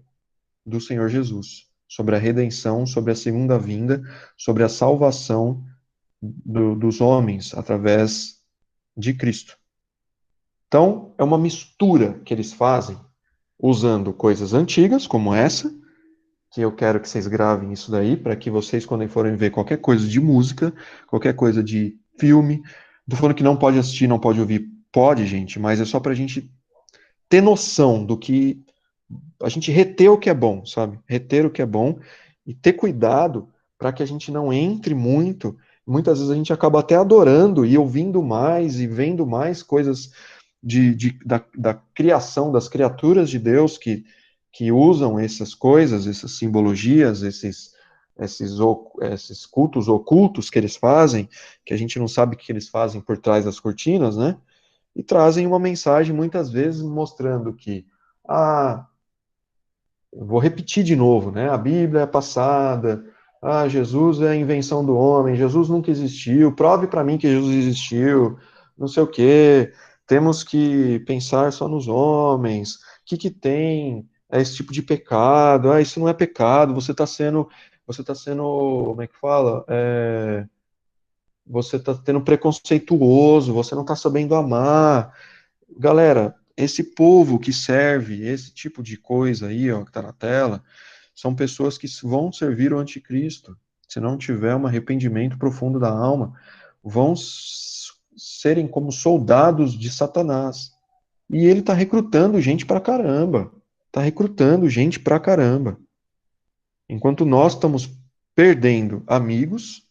do Senhor Jesus, sobre a redenção, sobre a segunda vinda, sobre a salvação dos homens através de Cristo. Então, é uma mistura que eles fazem, usando coisas antigas, como essa, que eu quero que vocês gravem isso daí, para que vocês, quando forem ver qualquer coisa de música, qualquer coisa de filme, tô falando que não pode assistir, não pode ouvir, pode, gente, mas é só para a gente ter noção do que, a gente reter o que é bom, sabe? Reter o que é bom e ter cuidado para que a gente não entre muito. Muitas vezes a gente acaba até adorando e ouvindo mais e vendo mais coisas da criação, das criaturas de Deus que usam essas coisas, essas simbologias, esses cultos ocultos que eles fazem, que a gente não sabe o que eles fazem por trás das cortinas, né? E trazem uma mensagem, muitas vezes, mostrando que, vou repetir de novo, né? A Bíblia é passada, Jesus é a invenção do homem, Jesus nunca existiu, prove para mim que Jesus existiu, não sei o quê, temos que pensar só nos homens, o que tem esse tipo de pecado? Isso não é pecado, você está sendo, como é que fala? Você está tendo preconceituoso, você não está sabendo amar. Galera, esse povo que serve esse tipo de coisa aí, ó, que está na tela, são pessoas que vão servir o anticristo. Se não tiver um arrependimento profundo da alma, vão serem como soldados de Satanás. E ele está recrutando gente pra caramba. Está recrutando gente pra caramba. Enquanto nós estamos perdendo amigos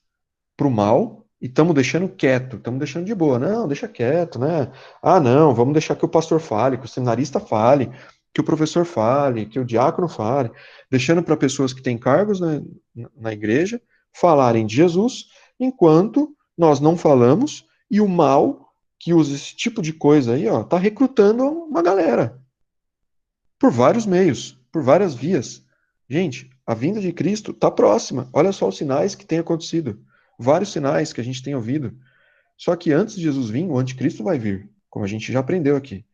pro mal e estamos deixando quieto, estamos deixando de boa. Não, deixa quieto, né? Não, vamos deixar que o pastor fale, que o seminarista fale, que o professor fale, que o diácono fale, deixando para pessoas que têm cargos na igreja falarem de Jesus, enquanto nós não falamos e o mal que usa esse tipo de coisa aí, ó, tá recrutando uma galera por vários meios, por várias vias. Gente, a vinda de Cristo está próxima. Olha só os sinais que têm acontecido. Vários sinais que a gente tem ouvido. Só que antes de Jesus vir, o anticristo vai vir, como a gente já aprendeu aqui.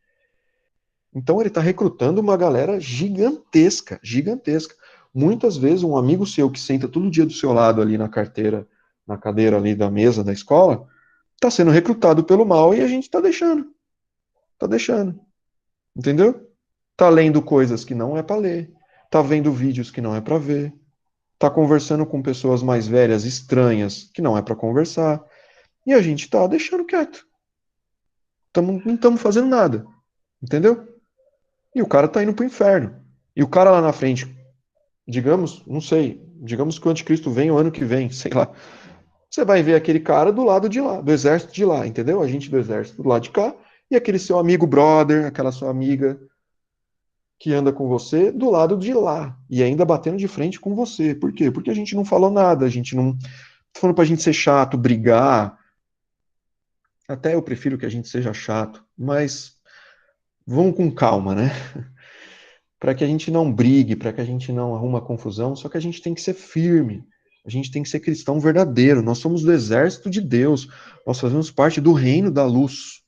Então ele está recrutando uma galera gigantesca, gigantesca. Muitas vezes um amigo seu que senta todo dia do seu lado ali na carteira, na cadeira ali da mesa da escola, está sendo recrutado pelo mal e a gente está deixando. Está deixando. Entendeu? Tá lendo coisas que não é para ler, tá vendo vídeos que não é para ver, tá conversando com pessoas mais velhas, estranhas, que não é para conversar, e a gente tá deixando quieto. Não estamos fazendo nada, entendeu? E o cara tá indo pro inferno. E o cara lá na frente, digamos, não sei, digamos que o anticristo vem o ano que vem, sei lá. Você vai ver aquele cara do lado de lá, do exército de lá, entendeu? A gente do exército do lado de cá, e aquele seu amigo brother, aquela sua amiga que anda com você do lado de lá e ainda batendo de frente com você. Por quê? Porque a gente não falou nada, a gente não. Tô falando pra gente ser chato, brigar. Até eu prefiro que a gente seja chato, mas vamos com calma, né? Para que a gente não brigue, para que a gente não arruma confusão, só que a gente tem que ser firme. A gente tem que ser cristão verdadeiro. Nós somos do exército de Deus. Nós fazemos parte do reino da luz,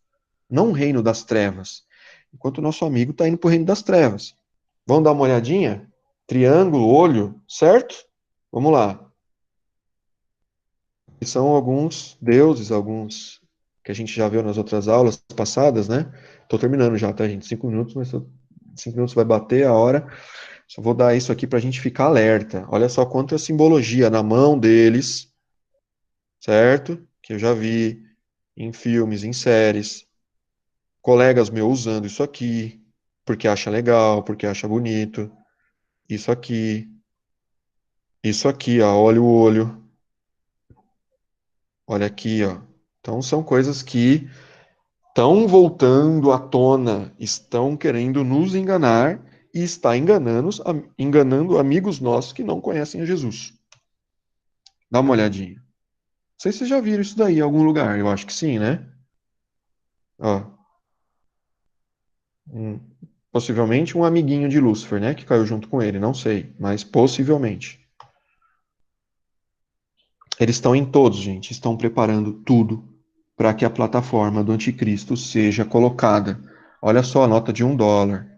não o reino das trevas. Enquanto o nosso amigo está indo para o reino das trevas. Vamos dar uma olhadinha? Triângulo, olho, certo? Vamos lá. E são alguns deuses, alguns que a gente já viu nas outras aulas passadas, né? Estou terminando já, tá, gente? 5 minutos, mas 5 minutos vai bater a hora. Só vou dar isso aqui para a gente ficar alerta. Olha só quanta simbologia na mão deles, certo? Que eu já vi em filmes, em séries. Colegas meus usando isso aqui, porque acha legal, porque acha bonito. Isso aqui. Isso aqui, ó. Olha o olho. Olha aqui, ó. Então são coisas que estão voltando à tona, estão querendo nos enganar e está enganando amigos nossos que não conhecem a Jesus. Dá uma olhadinha. Não sei se vocês já viram isso daí em algum lugar. Eu acho que sim, né? Ó, um- possivelmente um amiguinho de Lúcifer, né? Que caiu junto com ele. Não sei, mas possivelmente. Eles estão em todos, gente. Estão preparando tudo para que a plataforma do anticristo seja colocada. Olha só a nota de $1.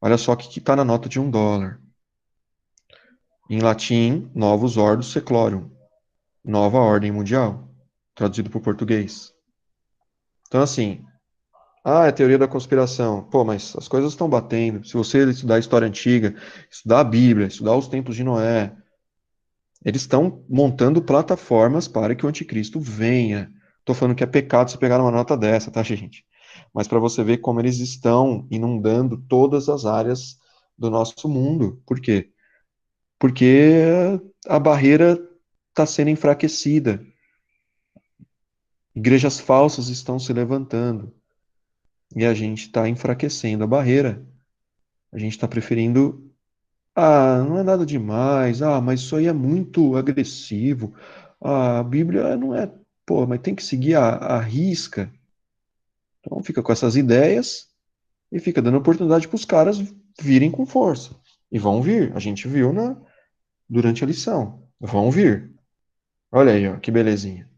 Olha só o que está na nota de $1. Em latim, Novus Ordo Seclorum, Nova Ordem Mundial, traduzido para o português. Então, assim, é teoria da conspiração. Pô, mas as coisas estão batendo. Se você estudar a história antiga, estudar a Bíblia, estudar os tempos de Noé, eles estão montando plataformas para que o anticristo venha. Estou falando que é pecado você pegar uma nota dessa, tá, gente? Mas para você ver como eles estão inundando todas as áreas do nosso mundo. Por quê? Porque a barreira está sendo enfraquecida. Igrejas falsas estão se levantando. E a gente está enfraquecendo a barreira. A gente está preferindo. Não é nada demais. Mas isso aí é muito agressivo. A Bíblia não é. Pô, mas tem que seguir a risca. Então fica com essas ideias e fica dando oportunidade para os caras virem com força. E vão vir. A gente viu durante a lição. Vão vir. Olha aí, ó, que belezinha.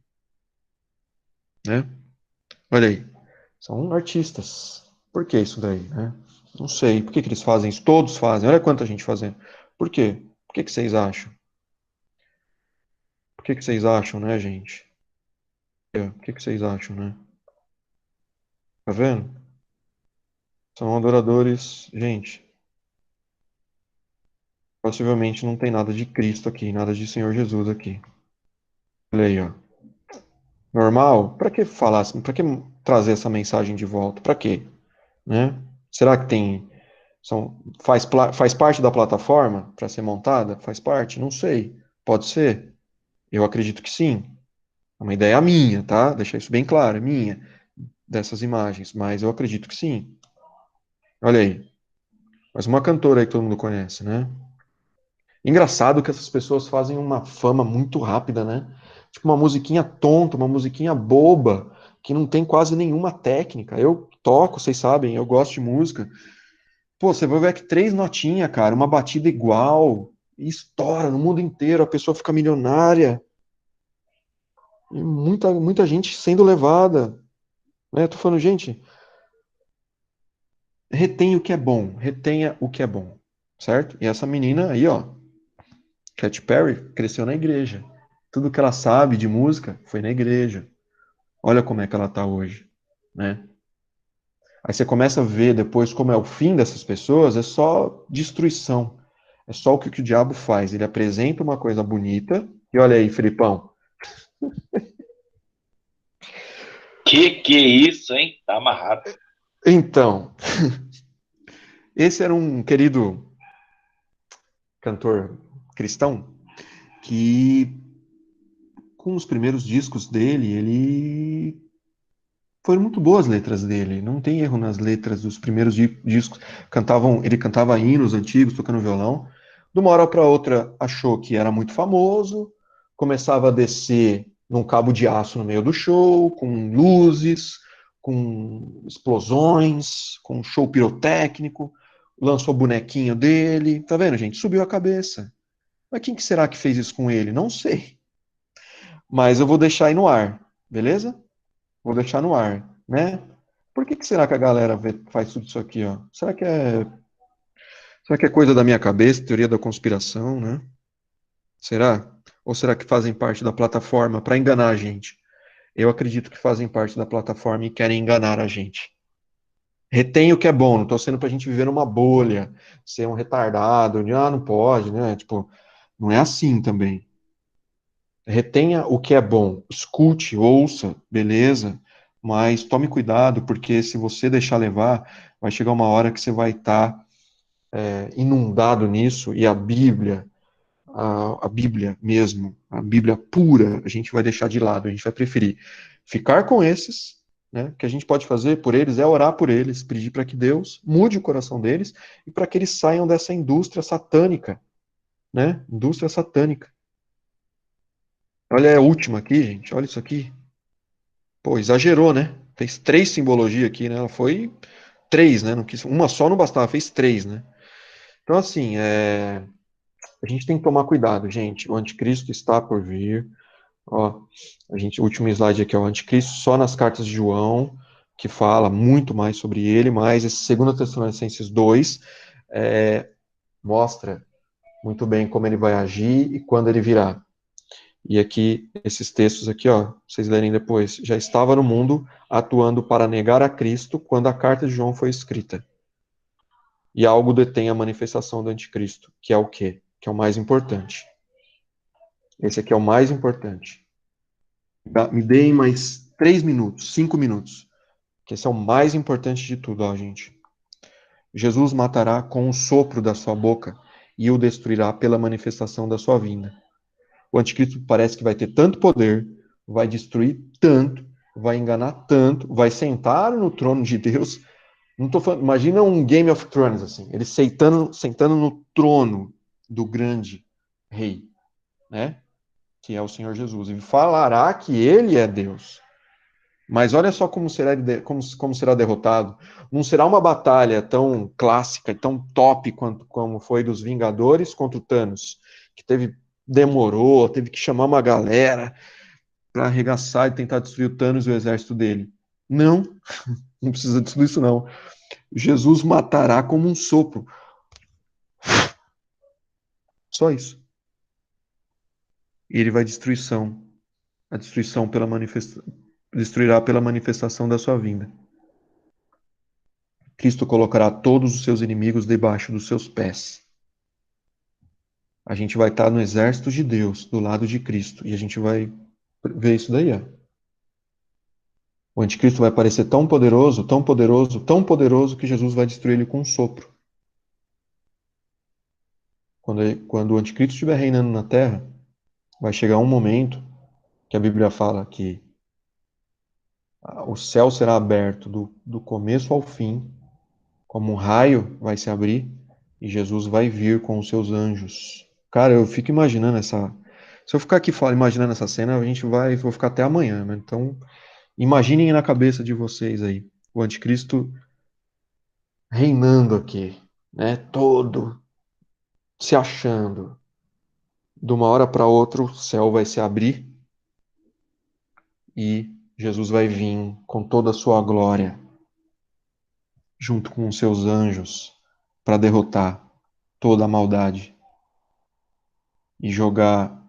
Né? Olha aí. São artistas. Por que isso daí, né? Não sei. Por que eles fazem isso? Todos fazem. Olha quanta gente fazendo. Por quê? Por que vocês acham? Por que vocês acham, né, gente? Por que vocês acham, né? Tá vendo? São adoradores. Gente, possivelmente não tem nada de Cristo aqui, nada de Senhor Jesus aqui. Olha aí, ó. Normal? Pra que falar assim? Pra que trazer essa mensagem de volta? Pra quê? Né? Será que tem faz parte da plataforma para ser montada? Faz parte? Não sei. Pode ser? Eu acredito que sim. É uma ideia minha, tá? Deixar isso bem claro, é minha, dessas imagens, mas eu acredito que sim. Olha aí. Mais uma cantora aí que todo mundo conhece, né? Engraçado que essas pessoas fazem uma fama muito rápida, né? Tipo uma musiquinha tonta, uma musiquinha boba, que não tem quase nenhuma técnica. Eu toco, vocês sabem, eu gosto de música. Pô, você vai ver que 3 notinhas, cara, uma batida igual, e estoura no mundo inteiro, a pessoa fica milionária, e muita gente sendo levada, né? Eu tô falando, gente, retenha o que é bom, retenha o que é bom, certo? E essa menina aí, ó, Katy Perry, cresceu na igreja. Tudo que ela sabe de música foi na igreja. Olha como é que ela tá hoje, né? Aí você começa a ver depois como é o fim dessas pessoas, é só destruição. É só o que o diabo faz. Ele apresenta uma coisa bonita, e olha aí, Felipão. Que é isso, hein? Tá amarrado. Então, esse era um querido cantor cristão que, com os primeiros discos dele, ele foram muito boas as letras dele. Não tem erro nas letras dos primeiros discos. Ele cantava hinos antigos, tocando violão. De uma hora para outra, achou que era muito famoso, começava a descer num cabo de aço no meio do show, com luzes, com explosões, com show pirotécnico, lançou o bonequinho dele. Tá vendo, gente? Subiu a cabeça. Mas quem que será que fez isso com ele? Não sei. Mas eu vou deixar aí no ar, beleza? Vou deixar no ar, né? Por que será que a galera faz tudo isso aqui, ó? Será que é coisa da minha cabeça, teoria da conspiração, né? Será? Ou será que fazem parte da plataforma para enganar a gente? Eu acredito que fazem parte da plataforma e querem enganar a gente. retém o que é bom, não estou sendo para a gente viver numa bolha, ser um retardado, não pode, né? Tipo, não é assim também. Retenha o que é bom, escute, ouça, beleza, mas tome cuidado, porque se você deixar levar, vai chegar uma hora que você vai estar inundado nisso, e a Bíblia, a Bíblia mesmo, a Bíblia pura, a gente vai deixar de lado, a gente vai preferir ficar com esses, né? O que a gente pode fazer por eles é orar por eles, pedir para que Deus mude o coração deles e para que eles saiam dessa indústria satânica, né? Indústria satânica. Olha a última aqui, gente, olha isso aqui. Pô, exagerou, né? Fez 3 simbologias aqui, né? Ela foi 3, né? Não quis, uma só não bastava, fez 3, né? Então, assim, a gente tem que tomar cuidado, gente. O anticristo está por vir. Ó, o último slide aqui é o anticristo, só nas cartas de João, que fala muito mais sobre ele, mas esse 2 Tessalonicenses 2 mostra muito bem como ele vai agir e quando ele virá. E aqui, esses textos aqui, ó, vocês lerem depois, já estava no mundo atuando para negar a Cristo quando a carta de João foi escrita. E algo detém a manifestação do anticristo, que é o quê? Que é o mais importante. Esse aqui é o mais importante. Me deem mais 3 minutos, 5 minutos, que esse é o mais importante de tudo, ó, gente. Jesus matará com o sopro da sua boca e o destruirá pela manifestação da sua vinda. O anticristo parece que vai ter tanto poder, vai destruir tanto, vai enganar tanto, vai sentar no trono de Deus. Não tô falando, imagina um Game of Thrones assim, ele sentando no trono do grande rei, né? Que é o Senhor Jesus, e falará que ele é Deus. Mas olha só como será derrotado. Não será uma batalha tão clássica, tão top quanto como foi dos Vingadores contra o Thanos, que demorou, teve que chamar uma galera para arregaçar e tentar destruir o Thanos e o exército dele. Não, não precisa de tudo isso não. Jesus matará como um sopro. Só isso. E ele vai a destruição destruirá pela manifestação da sua vinda. Cristo colocará todos os seus inimigos debaixo dos seus pés. A gente vai estar no exército de Deus, do lado de Cristo, e a gente vai ver isso daí, ó. O anticristo vai parecer tão poderoso, tão poderoso, tão poderoso que Jesus vai destruir ele com um sopro. Quando o anticristo estiver reinando na terra, vai chegar um momento que a Bíblia fala que o céu será aberto do começo ao fim, como um raio vai se abrir, e Jesus vai vir com os seus anjos. Cara, eu fico imaginando essa. Se eu ficar aqui imaginando essa cena, vou ficar até amanhã, né? Então, imaginem na cabeça de vocês aí, o anticristo reinando aqui, né? Todo se achando. De uma hora para outra, o céu vai se abrir e Jesus vai vir com toda a sua glória, junto com os seus anjos, para derrotar toda a maldade e jogar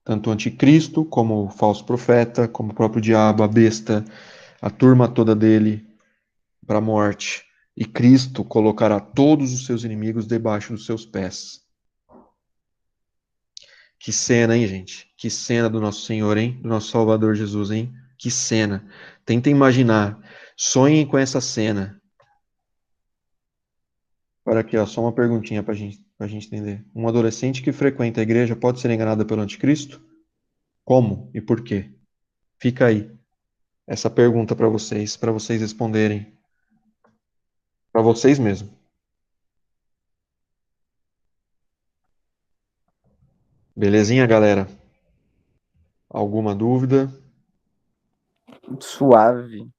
tanto o anticristo, como o falso profeta, como o próprio diabo, a besta, a turma toda dele para a morte. E Cristo colocará todos os seus inimigos debaixo dos seus pés. Que cena, hein, gente? Que cena do nosso Senhor, hein? Do nosso Salvador Jesus, hein? Que cena. Tentem imaginar. Sonhem com essa cena. Olha aqui, ó, só uma perguntinha para a gente entender. Um adolescente que frequenta a igreja pode ser enganado pelo anticristo? Como e por quê? Fica aí essa pergunta para vocês responderem. Para vocês mesmo. Belezinha, galera? Alguma dúvida? Suave.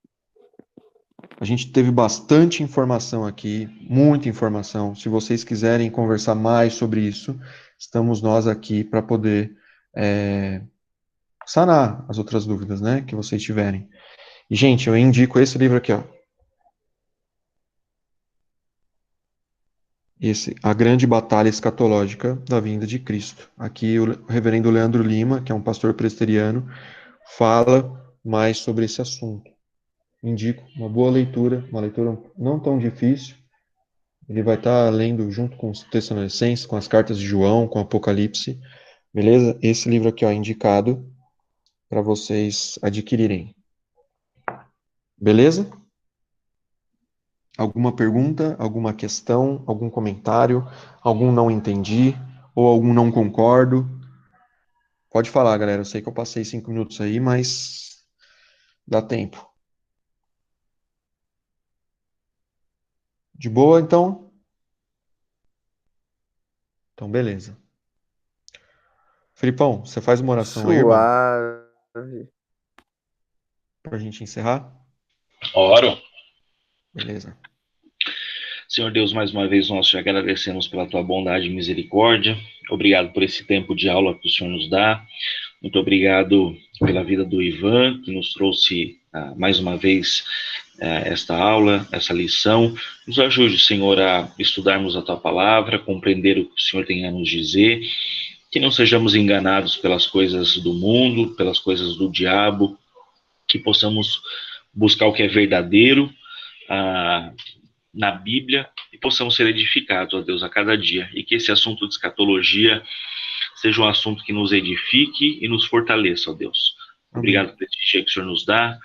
A gente teve bastante informação aqui, muita informação. Se vocês quiserem conversar mais sobre isso, estamos nós aqui para poder sanar as outras dúvidas, né, que vocês tiverem. E, gente, eu indico esse livro aqui, ó. Esse, A Grande Batalha Escatológica da Vinda de Cristo. Aqui o reverendo Leandro Lima, que é um pastor presbiteriano, fala mais sobre esse assunto. indico uma boa leitura, uma leitura não tão difícil. Ele vai estar lendo junto com os Tessalonicenses, com as cartas de João, com Apocalipse, beleza? Esse livro aqui, ó, indicado para vocês adquirirem. Beleza? Alguma pergunta, alguma questão, algum comentário, algum não entendi ou algum não concordo? Pode falar, galera. Eu sei que eu passei 5 minutos aí, mas dá tempo. De boa, então? Então, beleza. Felipão, você faz uma oração aí, irmão, Suave. pra gente encerrar? Oro. Beleza. Senhor Deus, mais uma vez nós te agradecemos pela tua bondade e misericórdia. Obrigado por esse tempo de aula que o Senhor nos dá. Muito obrigado pela vida do Ivan, que nos trouxe mais uma vez esta aula, essa lição. Nos ajude, Senhor, a estudarmos a tua palavra, compreender o que o Senhor tem a nos dizer, que não sejamos enganados pelas coisas do mundo, pelas coisas do diabo, que possamos buscar o que é verdadeiro na Bíblia e possamos ser edificados, ó Deus, a cada dia. E que esse assunto de escatologia seja um assunto que nos edifique e nos fortaleça, ó Deus. Obrigado por esse dia que o Senhor nos dá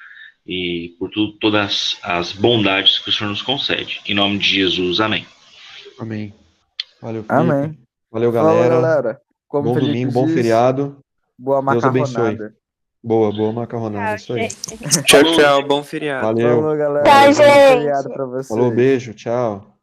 e por todas as bondades que o Senhor nos concede. Em nome de Jesus, amém. Amém. Valeu, Felipe. Amém. Valeu, Falou, galera. galera. Como Bom Felipe domingo, bom diz, feriado. boa Deus abençoe. macarronada. Boa macarronada, isso aí. Tchau, tchau. Bom feriado. Valeu. Falou, galera. Tchau, Bom gente. feriado pra vocês. Falou, beijo, tchau.